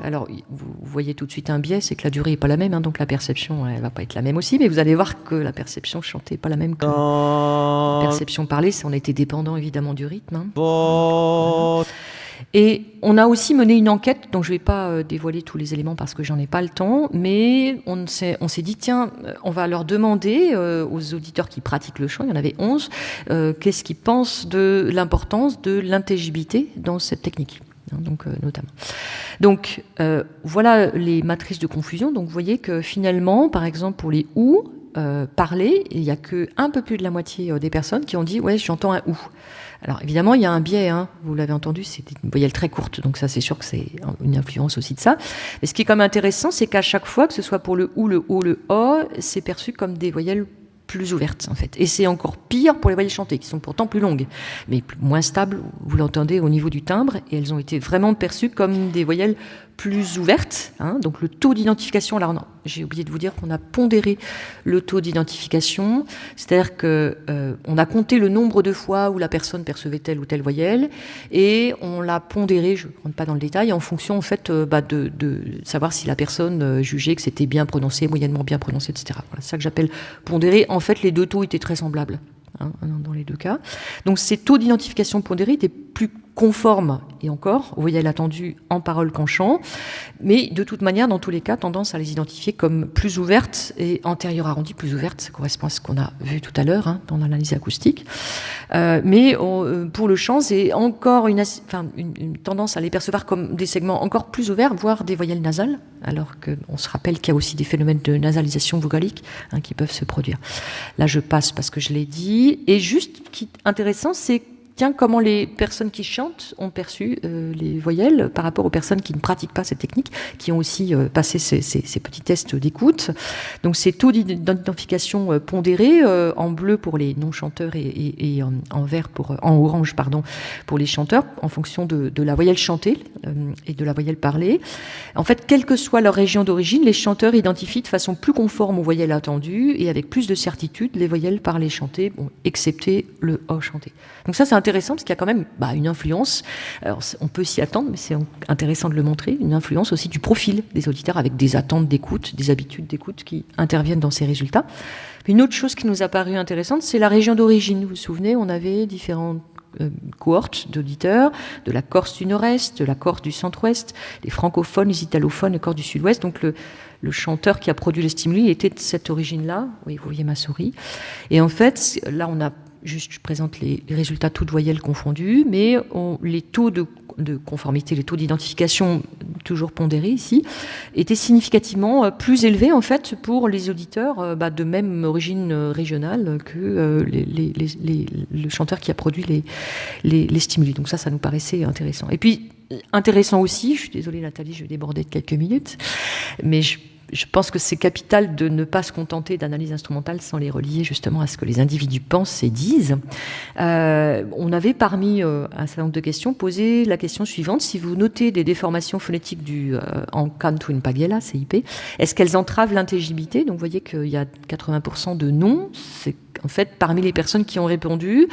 vous voyez tout de suite un biais, c'est que la durée n'est pas la même, donc la perception, elle va pas être la même aussi, mais vous allez voir que la perception chantée n'est pas la même que la perception parlée, on était dépendant évidemment du rythme. Voilà. Et on a aussi mené une enquête, dont je ne vais pas dévoiler tous les éléments parce que j'en ai pas le temps, mais on s'est dit, tiens, on va leur demander aux auditeurs qui pratiquent le chant, il y en avait 11, qu'est-ce qu'ils pensent de l'importance de l'intelligibilité dans cette technique. Donc, notamment. Donc, voilà les matrices de confusion. Donc, vous voyez que finalement, par exemple, pour les ou, parlé, il n'y a que un peu plus de la moitié des personnes qui ont dit « ouais, j'entends un ou ». Alors évidemment, il y a un biais, hein, vous l'avez entendu, c'est une voyelle très courte, donc ça c'est sûr que c'est une influence aussi de ça. Mais ce qui est quand même intéressant, c'est qu'à chaque fois, que ce soit pour le ou, le o, le o, c'est perçu comme des voyelles plus ouvertes en fait. Et c'est encore pire pour les voyelles chantées, qui sont pourtant plus longues, mais moins stables, vous l'entendez au niveau du timbre, et elles ont été vraiment perçues comme des voyelles plus ouvertes, hein. Donc le taux d'identification, là j'ai oublié de vous dire qu'on a pondéré le taux d'identification, c'est-à-dire que on a compté le nombre de fois où la personne percevait telle ou telle voyelle, et on l'a pondéré, je ne rentre pas dans le détail, en fonction en fait de savoir si la personne jugeait que c'était bien prononcé, moyennement bien prononcé, etc. Voilà, c'est ça que j'appelle pondéré. En fait, les deux taux étaient très semblables, hein, dans les deux cas. Donc ces taux d'identification pondérés étaient plus conformes, et encore, aux voyelles attendues en parole qu'en chant, mais de toute manière, dans tous les cas, tendance à les identifier comme plus ouvertes et antérieures arrondies, plus ouvertes, ça correspond à ce qu'on a vu tout à l'heure, hein, dans l'analyse acoustique. Mais pour le chant, c'est encore une tendance à les percevoir comme des segments encore plus ouverts, voire des voyelles nasales, alors qu'on se rappelle qu'il y a aussi des phénomènes de nasalisation vocalique, hein, qui peuvent se produire. Là, je passe parce que je l'ai dit. Et juste, ce qui est intéressant, c'est comment les personnes qui chantent ont perçu les voyelles par rapport aux personnes qui ne pratiquent pas cette technique, qui ont aussi passé ces petits tests d'écoute. Donc ces taux d'identification pondérés, en bleu pour les non-chanteurs et en vert en orange pour les chanteurs, en fonction de la voyelle chantée et de la voyelle parlée. En fait, quelle que soit leur région d'origine, les chanteurs identifient de façon plus conforme aux voyelles attendues et avec plus de certitude les voyelles parlées chantées, bon, excepté le O chanté. Donc ça, c'est intéressant parce qu'il y a quand même une influence. Alors, on peut s'y attendre, mais c'est intéressant de le montrer. Une influence aussi du profil des auditeurs avec des attentes d'écoute, des habitudes d'écoute qui interviennent dans ces résultats. Puis une autre chose qui nous a paru intéressante, c'est la région d'origine. Vous vous souvenez, on avait différentes cohortes d'auditeurs, de la Corse du Nord-Est, de la Corse du Centre-Ouest, les francophones, les italophones, la Corse du Sud-Ouest. Donc le chanteur qui a produit les stimuli était de cette origine-là. Oui, vous voyez ma souris. Et en fait, là, on a juste, je présente les résultats toutes voyelles confondues, mais les taux de conformité, les taux d'identification, toujours pondérés ici, étaient significativement plus élevés en fait pour les auditeurs de même origine régionale que le chanteur qui a produit les stimuli. Donc ça nous paraissait intéressant. Et puis, intéressant aussi, je suis désolée Nathalie, je vais déborder de quelques minutes, mais je pense que c'est capital de ne pas se contenter d'analyses instrumentales sans les relier justement à ce que les individus pensent et disent. On avait parmi un certain nombre de questions posé la question suivante: si vous notez des déformations phonétiques en canto in pagella, CIP, est-ce qu'elles entravent l'intelligibilité? Donc vous voyez qu'il y a 80% de non. C'est en fait, parmi les personnes qui ont répondu,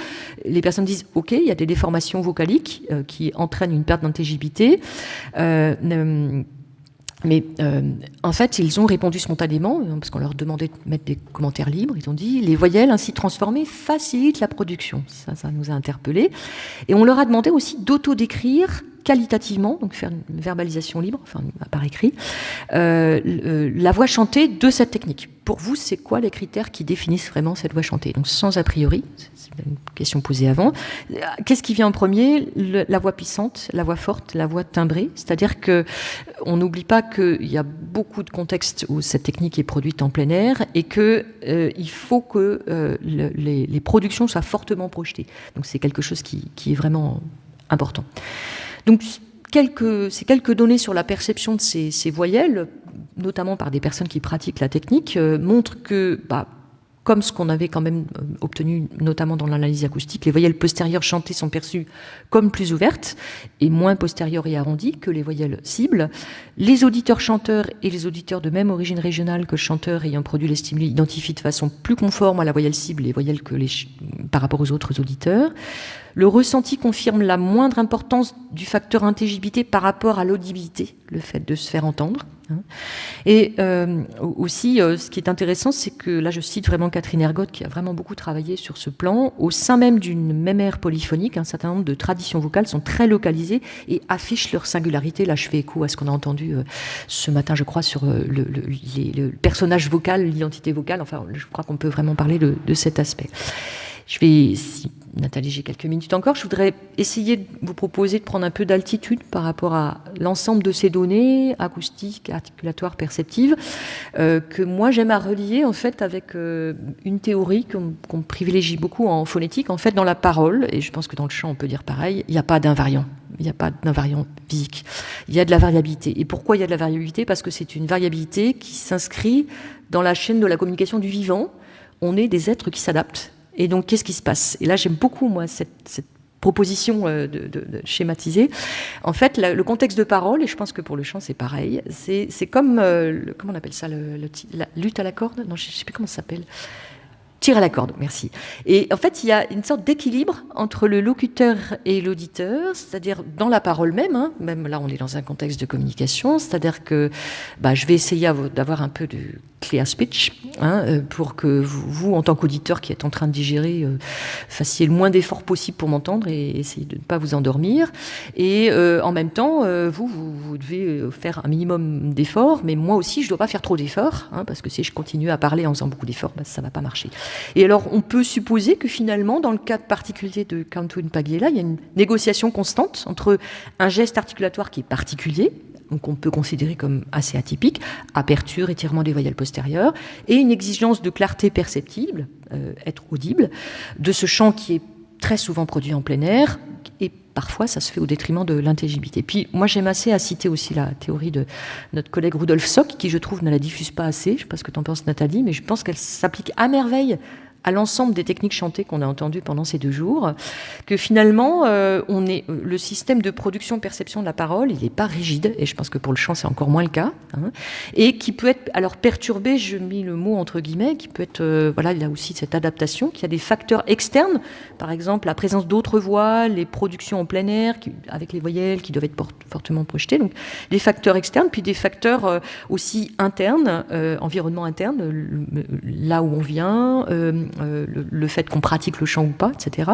les personnes disent « Ok, il y a des déformations vocaliques qui entraînent une perte d'intelligibilité ». Mais en fait, ils ont répondu spontanément, parce qu'on leur demandait de mettre des commentaires libres. Ils ont dit « Les voyelles ainsi transformées facilitent la production ». Ça nous a interpellés. Et on leur a demandé aussi d'autodécrire qualitativement, donc faire une verbalisation libre, enfin par écrit, la voix chantée de cette technique. Pour vous, c'est quoi les critères qui définissent vraiment cette voix chantée? Donc sans a priori, c'est une question posée avant. Qu'est-ce qui vient en premier? La voix puissante, la voix forte, la voix timbrée. C'est-à-dire que on n'oublie pas qu'il y a beaucoup de contextes où cette technique est produite en plein air et que il faut que les productions soient fortement projetées. Donc c'est quelque chose qui est vraiment important. Donc, ces quelques données sur la perception de ces voyelles, notamment par des personnes qui pratiquent la technique, montrent que, comme ce qu'on avait quand même obtenu notamment dans l'analyse acoustique, les voyelles postérieures chantées sont perçues comme plus ouvertes et moins postérieures et arrondies que les voyelles cibles. Les auditeurs chanteurs et les auditeurs de même origine régionale que le chanteur ayant produit les stimuli identifient de façon plus conforme à la voyelle cible les voyelles par rapport aux autres auditeurs. Le ressenti confirme la moindre importance du facteur intelligibilité par rapport à l'audibilité, le fait de se faire entendre. Et aussi, ce qui est intéressant, c'est que, là je cite vraiment Catherine Ergotte, qui a vraiment beaucoup travaillé sur ce plan, au sein même d'une même aire polyphonique, un certain nombre de traditions vocales sont très localisées et affichent leur singularité. Là je fais écho à ce qu'on a entendu ce matin, je crois, sur le personnage vocal, l'identité vocale. Enfin, je crois qu'on peut vraiment parler de cet aspect. Je vais, si Nathalie, j'ai quelques minutes encore, je voudrais essayer de vous proposer de prendre un peu d'altitude par rapport à l'ensemble de ces données acoustiques, articulatoires, perceptives, que moi j'aime à relier en fait avec une théorie qu'on privilégie beaucoup en phonétique, en fait dans la parole, et je pense que dans le chant on peut dire pareil, il n'y a pas d'invariant. Il n'y a pas d'invariant physique. Il y a de la variabilité. Et pourquoi il y a de la variabilité? Parce que c'est une variabilité qui s'inscrit dans la chaîne de la communication du vivant. On est des êtres qui s'adaptent. Et donc, qu'est-ce qui se passe? Et là, j'aime beaucoup, moi, cette proposition de schématiser. En fait, le contexte de parole, et je pense que pour le chant, c'est pareil, c'est comme, comment on appelle ça, la lutte à la corde? Non, je ne sais plus comment ça s'appelle. Tir à la corde, merci. Et en fait, il y a une sorte d'équilibre entre le locuteur et l'auditeur, c'est-à-dire dans la parole même, hein, même là on est dans un contexte de communication, c'est-à-dire que je vais essayer d'avoir un peu de clear speech, hein, pour que vous, en tant qu'auditeur qui êtes en train de digérer, fassiez le moins d'efforts possible pour m'entendre et essayez de ne pas vous endormir. Et en même temps, vous devez faire un minimum d'efforts, mais moi aussi, je ne dois pas faire trop d'efforts, hein, parce que si je continue à parler en faisant beaucoup d'efforts, ça ne va pas marcher. Et alors, on peut supposer que finalement, dans le cas particulier de Canto Paglia, il y a une négociation constante entre un geste articulatoire qui est particulier, donc on peut considérer comme assez atypique, aperture, étirement des voyelles postérieures, et une exigence de clarté perceptible, être audible, de ce chant qui est très souvent produit en plein air, et parfois ça se fait au détriment de l'intelligibilité. Puis moi j'aime assez à citer aussi la théorie de notre collègue Rudolf Sock, qui je trouve ne la diffuse pas assez, je ne sais pas ce que tu en penses Nathalie, mais je pense qu'elle s'applique à merveille à l'ensemble des techniques chantées qu'on a entendues pendant ces 2 jours, que finalement, le système de production-perception de la parole, il n'est pas rigide, et je pense que pour le chant, c'est encore moins le cas, hein, et qui peut être, alors perturbé, je mets le mot entre guillemets, qui peut être, il y a aussi cette adaptation, qu'il y a des facteurs externes, par exemple la présence d'autres voix, les productions en plein air, avec les voyelles qui doivent être fortement projetées, donc des facteurs externes, puis des facteurs aussi internes, environnement interne, là où on vient, le fait qu'on pratique le chant ou pas, etc.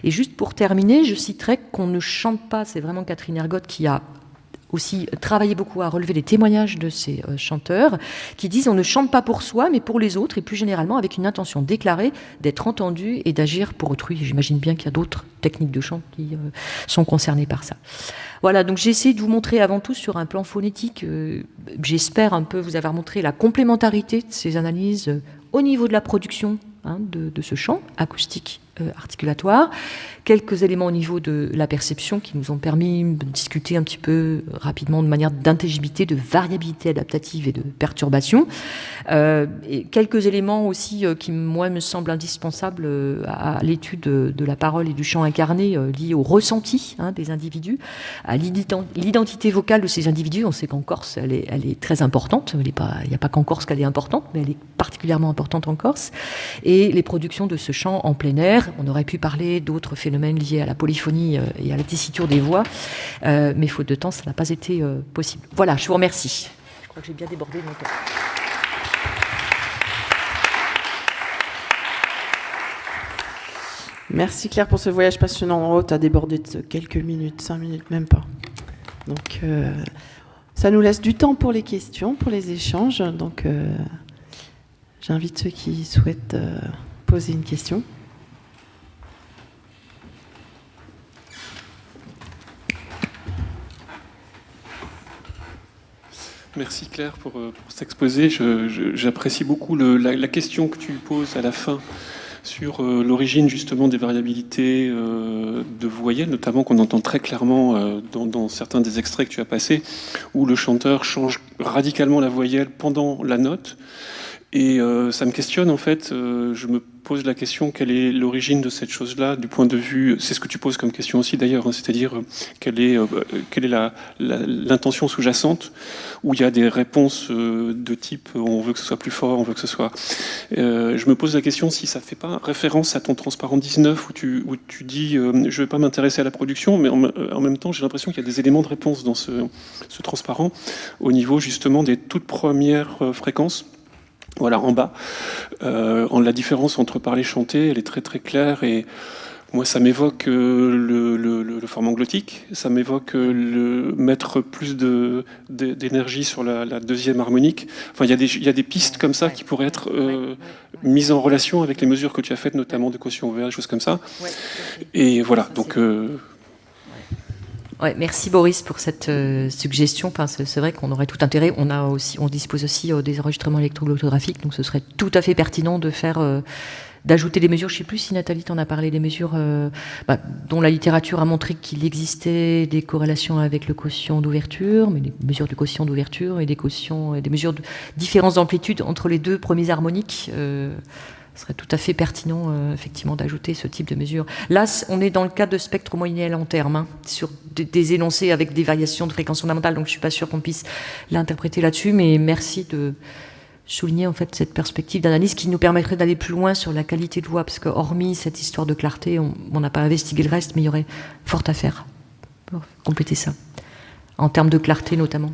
Et juste pour terminer, je citerai qu'on ne chante pas, c'est vraiment Catherine Ergotte qui a aussi travaillé beaucoup à relever les témoignages de ces chanteurs, qui disent on ne chante pas pour soi, mais pour les autres, et plus généralement avec une intention déclarée d'être entendu et d'agir pour autrui. J'imagine bien qu'il y a d'autres techniques de chant qui sont concernées par ça. Voilà, donc j'ai essayé de vous montrer avant tout sur un plan phonétique, j'espère un peu vous avoir montré la complémentarité de ces analyses au niveau de la production, hein, de ce chant acoustique articulatoire, quelques éléments au niveau de la perception qui nous ont permis de discuter un petit peu rapidement de manière d'intelligibilité, de variabilité adaptative et de perturbation, et quelques éléments aussi qui, moi, me semblent indispensables à l'étude de la parole et du chant incarné liés au ressenti, hein, des individus, à l'identité vocale de ces individus. On sait qu'en Corse, elle est très importante, il n'y a pas qu'en Corse qu'elle est importante, mais elle est particulièrement importante en Corse, et les productions de ce chant en plein air. On aurait pu parler d'autres phénomènes liés à la polyphonie et à la tessiture des voix, mais faute de temps, ça n'a pas été possible. Voilà, je vous remercie. Je crois que j'ai bien débordé mon temps. Merci Claire pour ce voyage passionnant. Oh, tu as débordé de quelques minutes, 5 minutes, même pas. Donc, ça nous laisse du temps pour les questions, pour les échanges. Donc, j'invite ceux qui souhaitent poser une question. Merci Claire pour cet exposé. J'apprécie beaucoup la question que tu poses à la fin sur l'origine justement des variabilités de voyelles, notamment qu'on entend très clairement dans certains des extraits que tu as passés, où le chanteur change radicalement la voyelle pendant la note. Et ça me questionne en fait, je me pose la question, quelle est l'origine de cette chose-là du point de vue, c'est ce que tu poses comme question aussi d'ailleurs, hein, c'est-à-dire quelle est l'intention sous-jacente, où il y a des réponses de type on veut que ce soit plus fort, on veut que ce soit... je me pose la question si ça ne fait pas référence à ton transparent 19 où tu dis je ne vais pas m'intéresser à la production, mais en même temps j'ai l'impression qu'il y a des éléments de réponse dans ce transparent au niveau justement des toutes premières fréquences. Voilà, en bas, la différence entre parler et chanter, elle est très très claire et Moi, ça m'évoque le format glottique, ça m'évoque mettre plus d'énergie sur la deuxième harmonique. Enfin, il y a des pistes comme ça qui pourraient être mises en relation avec les mesures que tu as faites, notamment de quotient OVH, des choses comme ça. Et voilà, donc... Ouais, merci Boris pour cette suggestion. Enfin, c'est vrai qu'on aurait tout intérêt. On dispose aussi des enregistrements électroglottographiques, donc ce serait tout à fait pertinent de faire, d'ajouter des mesures. Je ne sais plus si Nathalie t'en a parlé, des mesures dont la littérature a montré qu'il existait des corrélations avec le quotient d'ouverture, mais des mesures du quotient d'ouverture et des mesures de différence d'amplitude entre les deux premiers harmoniques. Ce serait tout à fait pertinent, effectivement, d'ajouter ce type de mesures. Là, on est dans le cas de spectre moyen et long terme, sur des énoncés avec des variations de fréquence fondamentale, donc je ne suis pas sûre qu'on puisse l'interpréter là-dessus, mais merci de souligner en fait cette perspective d'analyse qui nous permettrait d'aller plus loin sur la qualité de voix, parce que hormis cette histoire de clarté, on n'a pas investigué le reste, mais il y aurait fort à faire pour compléter ça, en termes de clarté notamment.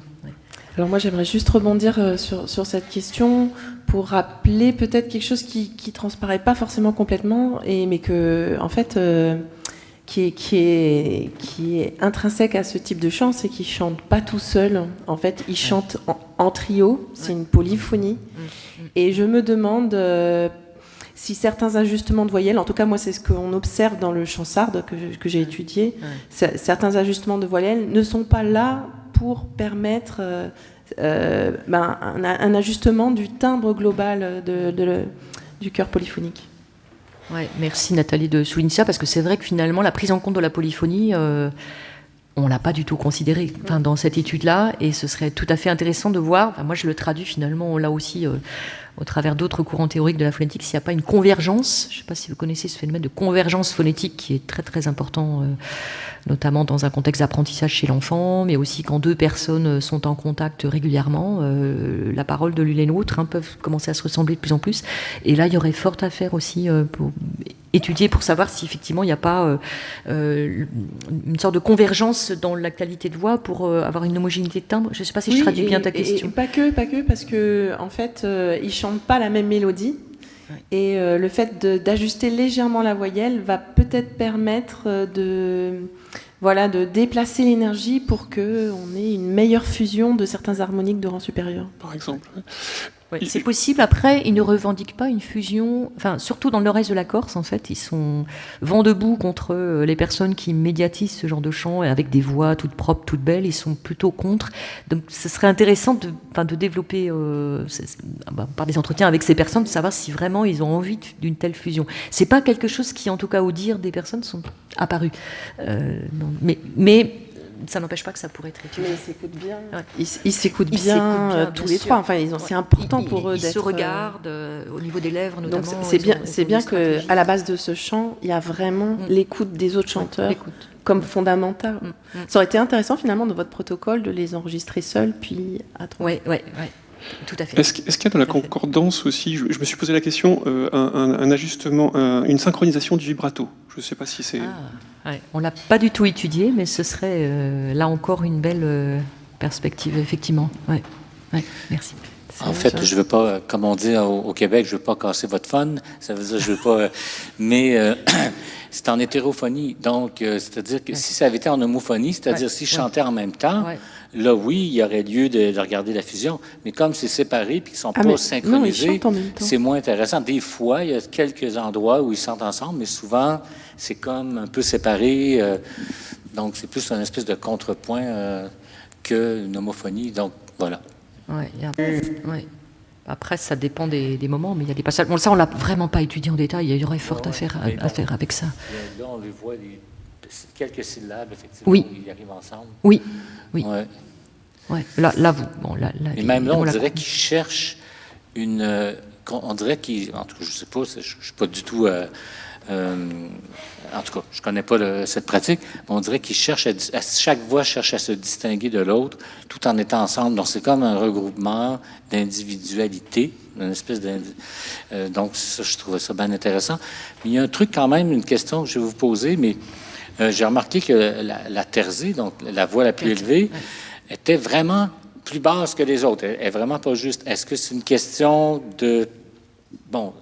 Alors moi j'aimerais juste rebondir sur cette question pour rappeler peut-être quelque chose qui transparaît pas forcément complètement, mais que en fait qui est intrinsèque à ce type de chant, c'est qu'ils chantent pas tout seuls. En fait, ils chantent en trio. C'est une polyphonie. Et je me demande si certains ajustements de voyelles, en tout cas moi c'est ce qu'on observe dans le chant sarde que j'ai étudié, certains ajustements de voyelles ne sont pas là pour permettre un ajustement du timbre global du chœur polyphonique. Ouais, merci Nathalie de souligner ça, parce que c'est vrai que finalement la prise en compte de la polyphonie, on ne l'a pas du tout considérée dans cette étude-là, et ce serait tout à fait intéressant de voir, moi je le traduis finalement là aussi au travers d'autres courants théoriques de la phonétique, s'il n'y a pas une convergence, je ne sais pas si vous connaissez ce phénomène de convergence phonétique qui est très très important, notamment dans un contexte d'apprentissage chez l'enfant, mais aussi quand deux personnes sont en contact régulièrement, la parole de l'une et l'autre peuvent commencer à se ressembler de plus en plus, et là il y aurait fort à faire aussi pour étudier, pour savoir si effectivement il n'y a pas une sorte de convergence dans la qualité de voix pour avoir une homogénéité de timbre. Je ne sais pas si je traduis bien ta question. Et pas que, parce que en fait, ils chantent pas la même mélodie. Et le fait d'ajuster légèrement la voyelle va peut-être permettre de déplacer l'énergie pour qu'on ait une meilleure fusion de certains harmoniques de rang supérieur. Par exemple. Ouais, c'est possible. Après, ils ne revendiquent pas une fusion. Enfin, surtout dans le nord-est de la Corse, en fait, ils sont vent debout contre les personnes qui médiatisent ce genre de chant avec des voix toutes propres, toutes belles. Ils sont plutôt contre. Donc, ce serait intéressant de développer par des entretiens avec ces personnes, de savoir si vraiment ils ont envie d'une telle fusion. C'est pas quelque chose qui, en tout cas, au dire des personnes, sont apparus. Mais ça n'empêche pas que ça pourrait être étudié. Mais ils s'écoutent bien. Ouais. Ils s'écoutent bien tous les trois. Enfin, c'est important pour eux d'être. Ils se regardent au niveau des lèvres, notamment. Donc c'est bien que à la base de ce chant, il y a vraiment l'écoute des autres chanteurs comme fondamentale. Ça aurait été intéressant finalement dans votre protocole de les enregistrer seuls, puis à trois. Oui. Tout à fait. Est-ce qu'il y a dans la concordance aussi, je me suis posé la question, un ajustement, une synchronisation du vibrato? Je ne sais pas si c'est... On ne l'a pas du tout étudié, mais ce serait là encore une belle perspective, effectivement. Ouais, merci. En fait, je ne veux pas, comme on dit au Québec, je ne veux pas casser votre fun. Ça veut dire que je ne veux pas... mais c'est en hétérophonie. Donc, c'est-à-dire que si ça avait été en homophonie, c'est-à-dire si je chantais en même temps... Là, oui, il y aurait lieu de regarder la fusion. Mais comme c'est séparé et qu'ils ne sont pas synchronisés, c'est moins intéressant. Des fois, il y a quelques endroits où ils chantent ensemble, mais souvent, c'est comme un peu séparé. Donc, c'est plus une espèce de contrepoint qu'une homophonie. Donc, voilà. Après, ça dépend des moments, mais il y a des passages. Bon, ça, on ne l'a vraiment pas étudié en détail. Il y aurait fort à faire avec ça. Là, on les voit, quelques syllabes, effectivement, où ils arrivent ensemble. Oui. Ouais. Là, vous. Et même là, on dirait qu'ils cherchent une. On dirait qu'ils. En tout cas, je ne sais pas, je ne suis pas du tout. En tout cas, je ne connais pas cette pratique, mais on dirait qu'ils cherchent chaque voix cherche à se distinguer de l'autre tout en étant ensemble. Donc, c'est comme un regroupement d'individualité, une espèce donc, ça, je trouvais ça bien intéressant. Mais il y a un truc quand même, une question que je vais vous poser, mais j'ai remarqué que la terzée, donc la voix la plus élevée, était vraiment plus basse que les autres. Elle est vraiment pas juste. Est-ce que c'est une question de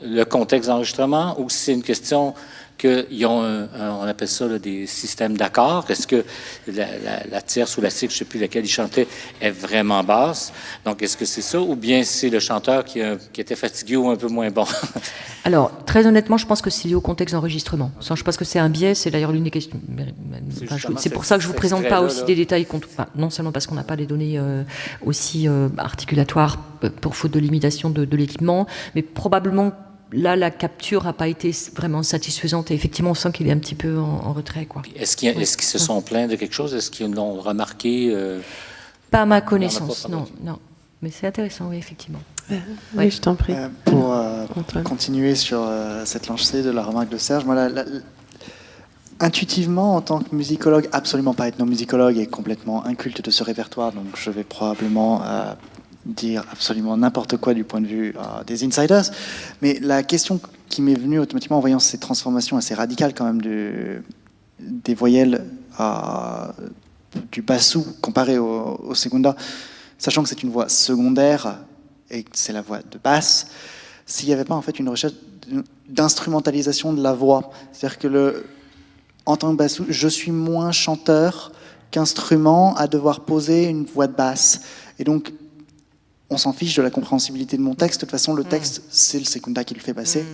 le contexte d'enregistrement ou c'est une question qu'ils ont, on appelle ça là, des systèmes d'accords? Est-ce que la tierce ou la sixte, je ne sais plus laquelle il chantait, est vraiment basse? Donc, est-ce que c'est ça, ou bien c'est le chanteur qui était fatigué ou un peu moins bon? Alors, très honnêtement, je pense que c'est lié au contexte d'enregistrement. Je pense que c'est un biais, c'est d'ailleurs l'une des questions. C'est pour ça que je ne vous présente pas aussi des détails, non seulement parce qu'on n'a pas les données aussi articulatoires pour faute de limitation de l'équipement, mais probablement là, la capture n'a pas été vraiment satisfaisante et effectivement, on sent qu'il est un petit peu en retrait, quoi. Est-ce qu'ils se sont plaints de quelque chose? Est-ce qu'ils l'ont remarqué? Pas à ma connaissance, non. Mais c'est intéressant, oui, effectivement. Oui, je t'en prie. Pour continuer sur cette lancée de la remarque de Serge, moi, intuitivement, en tant que musicologue, absolument pas ethnomusicologue et complètement inculte de ce répertoire, donc je vais probablement dire absolument n'importe quoi du point de vue des insiders, mais la question qui m'est venue automatiquement en voyant ces transformations assez radicales quand même des voyelles du bassou comparé au segunda, sachant que c'est une voix secondaire et que c'est la voix de basse, s'il n'y avait pas en fait une recherche d'instrumentalisation de la voix. C'est-à-dire que en tant que bassou, je suis moins chanteur qu'instrument à devoir poser une voix de basse. Et donc, on s'en fiche de la compréhensibilité de mon texte. De toute façon, le texte, c'est le secunda qui le fait passer.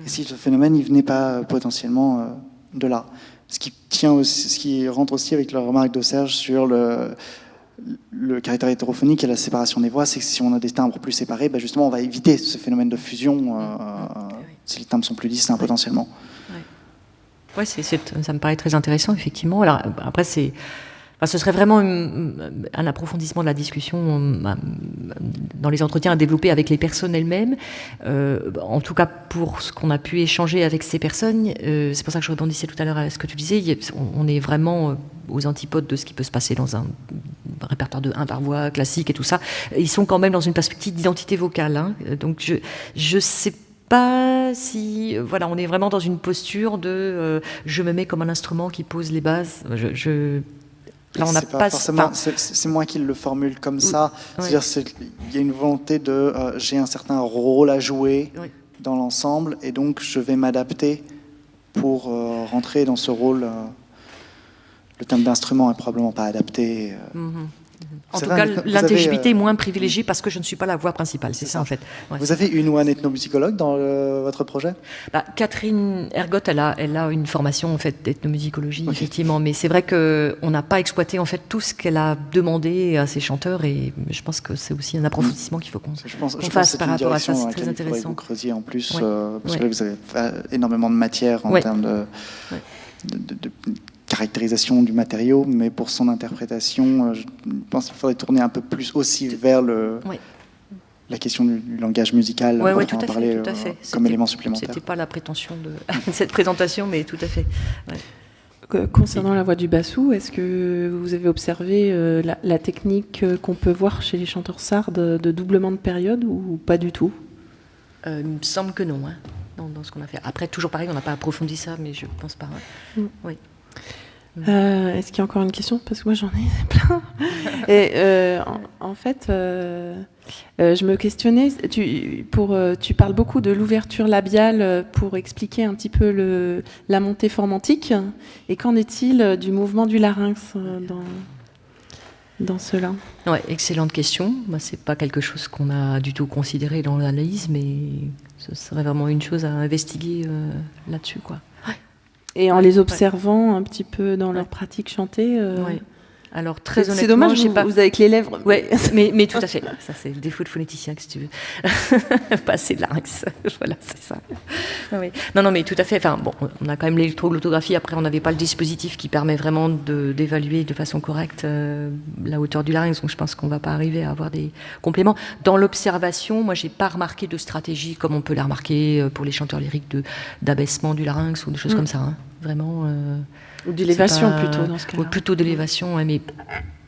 Et si ce phénomène, il venait pas potentiellement de là. Ce qui rentre aussi avec la remarque de Serge sur le caractère hétérophonique et la séparation des voix, c'est que si on a des timbres plus séparés, ben justement, on va éviter ce phénomène de fusion. Si les timbres sont plus distincts, potentiellement. Oui, ça me paraît très intéressant, effectivement. Alors, après, ce serait vraiment un approfondissement de la discussion dans les entretiens à développer avec les personnes elles-mêmes. En tout cas, pour ce qu'on a pu échanger avec ces personnes, c'est pour ça que je rebondissais tout à l'heure à ce que tu disais, on est vraiment aux antipodes de ce qui peut se passer dans un répertoire de 1 par voix classique et tout ça. Ils sont quand même dans une perspective d'identité vocale. Hein. Donc, je sais pas si... Voilà, on est vraiment dans une posture de je me mets comme un instrument qui pose les bases. Là, on n'a pas forcément. C'est moi qui le formule comme ça. Ouais. C'est-à-dire qu'il y a une volonté de j'ai un certain rôle à jouer dans l'ensemble et donc je vais m'adapter pour rentrer dans ce rôle. Le terme d'instrument est probablement pas adapté. En tout cas, l'intelligibilité est moins privilégiée parce que je ne suis pas la voix principale. C'est ça, en fait. Ouais. Vous avez une ou un ethnomusicologue dans votre projet? Catherine Ergot, elle a une formation en fait d'ethnomusicologie, effectivement, mais c'est vrai qu'on n'a pas exploité en fait tout ce qu'elle a demandé à ses chanteurs et je pense que c'est aussi un approfondissement qu'il faut qu'on fasse par rapport à ça. C'est très intéressant. Vous creusiez en plus parce que là, vous avez énormément de matière en termes de caractérisation du matériau, mais pour son interprétation, je pense qu'il faudrait tourner un peu plus aussi vers la question du langage musical dont on a parlé comme élément supplémentaire. C'était pas la prétention de cette présentation, mais tout à fait. Ouais. Concernant la voix du bassou, est-ce que vous avez observé la technique qu'on peut voir chez les chanteurs sardes de doublement de période ou pas du tout? Il me semble que non, hein, dans ce qu'on a fait. Après, toujours pareil, on n'a pas approfondi ça, mais je pense pas. Oui. Est-ce qu'il y a encore une question? Parce que moi j'en ai plein. Et en fait, je me questionnais. Tu parles beaucoup de l'ouverture labiale pour expliquer un petit peu la montée formantique. Et qu'en est-il du mouvement du larynx dans cela? Ouais, excellente question. Moi, c'est pas quelque chose qu'on a du tout considéré dans l'analyse, mais ce serait vraiment une chose à investiguer là-dessus, quoi. Et en les observant un petit peu dans leur pratique chantée. Alors très honnêtement, c'est dommage, vous avez que les lèvres. Ouais, mais tout à fait. Ça c'est le défaut de phonéticien, si tu veux. Pas assez de larynx. Voilà, c'est ça. Oui. Non, mais tout à fait. Enfin bon, on a quand même l'électroglottographie. Après, on n'avait pas le dispositif qui permet vraiment d'évaluer de façon correcte la hauteur du larynx. Donc je pense qu'on va pas arriver à avoir des compléments. Dans l'observation, moi, j'ai pas remarqué de stratégie comme on peut la remarquer pour les chanteurs lyriques d'abaissement du larynx ou des choses comme ça. Hein. Vraiment. Ou d'élévation plutôt dans ce cas-là. Plutôt d'élévation, mais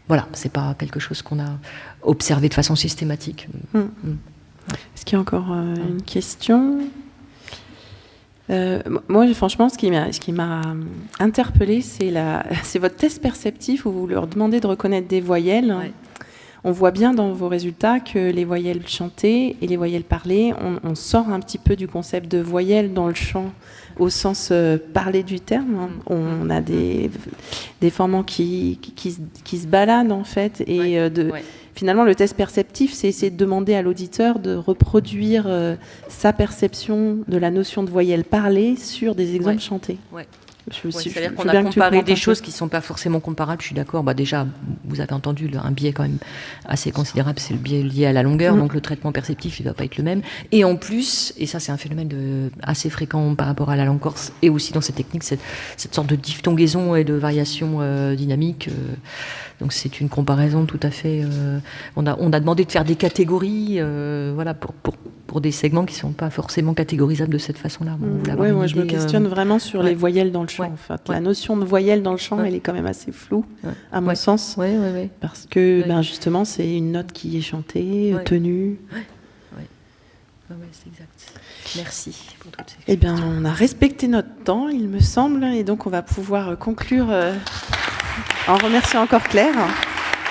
voilà, c'est pas quelque chose qu'on a observé de façon systématique. Est-ce qu'il y a encore une question? Moi, franchement, ce qui m'a interpellée, c'est votre test perceptif où vous leur demandez de reconnaître des voyelles. Ouais. on voit bien dans vos résultats que les voyelles chantées et les voyelles parlées, on sort un petit peu du concept de voyelles dans le chant au sens parlé du terme. On a des formants qui se baladent en fait. Et finalement, le test perceptif, c'est essayer de demander à l'auditeur de reproduire sa perception de la notion de voyelle parlée sur des exemples chantés. Ouais. C'est-à-dire qu'on a comparé des choses qui ne sont pas forcément comparables, je suis d'accord. Déjà, vous avez entendu un biais quand même assez considérable, c'est le biais lié à la longueur, donc le traitement perceptif, il ne va pas être le même. Et en plus, et ça c'est un phénomène assez fréquent par rapport à la langue corse, et aussi dans cette technique, cette sorte de diphtongaison et de variation dynamique. Donc c'est une comparaison tout à fait... On a demandé de faire des catégories pour des segments qui ne sont pas forcément catégorisables de cette façon-là. Moi je me questionne vraiment sur les voyelles dans le chant. En fait. La notion de voyelle dans le chant, elle est quand même assez floue, à mon sens. Parce que justement, c'est une note qui est chantée, tenue. C'est exact. Merci pour toutes ces Eh bien, on a respecté notre temps, il me semble, et donc on va pouvoir conclure en remerciant encore Claire.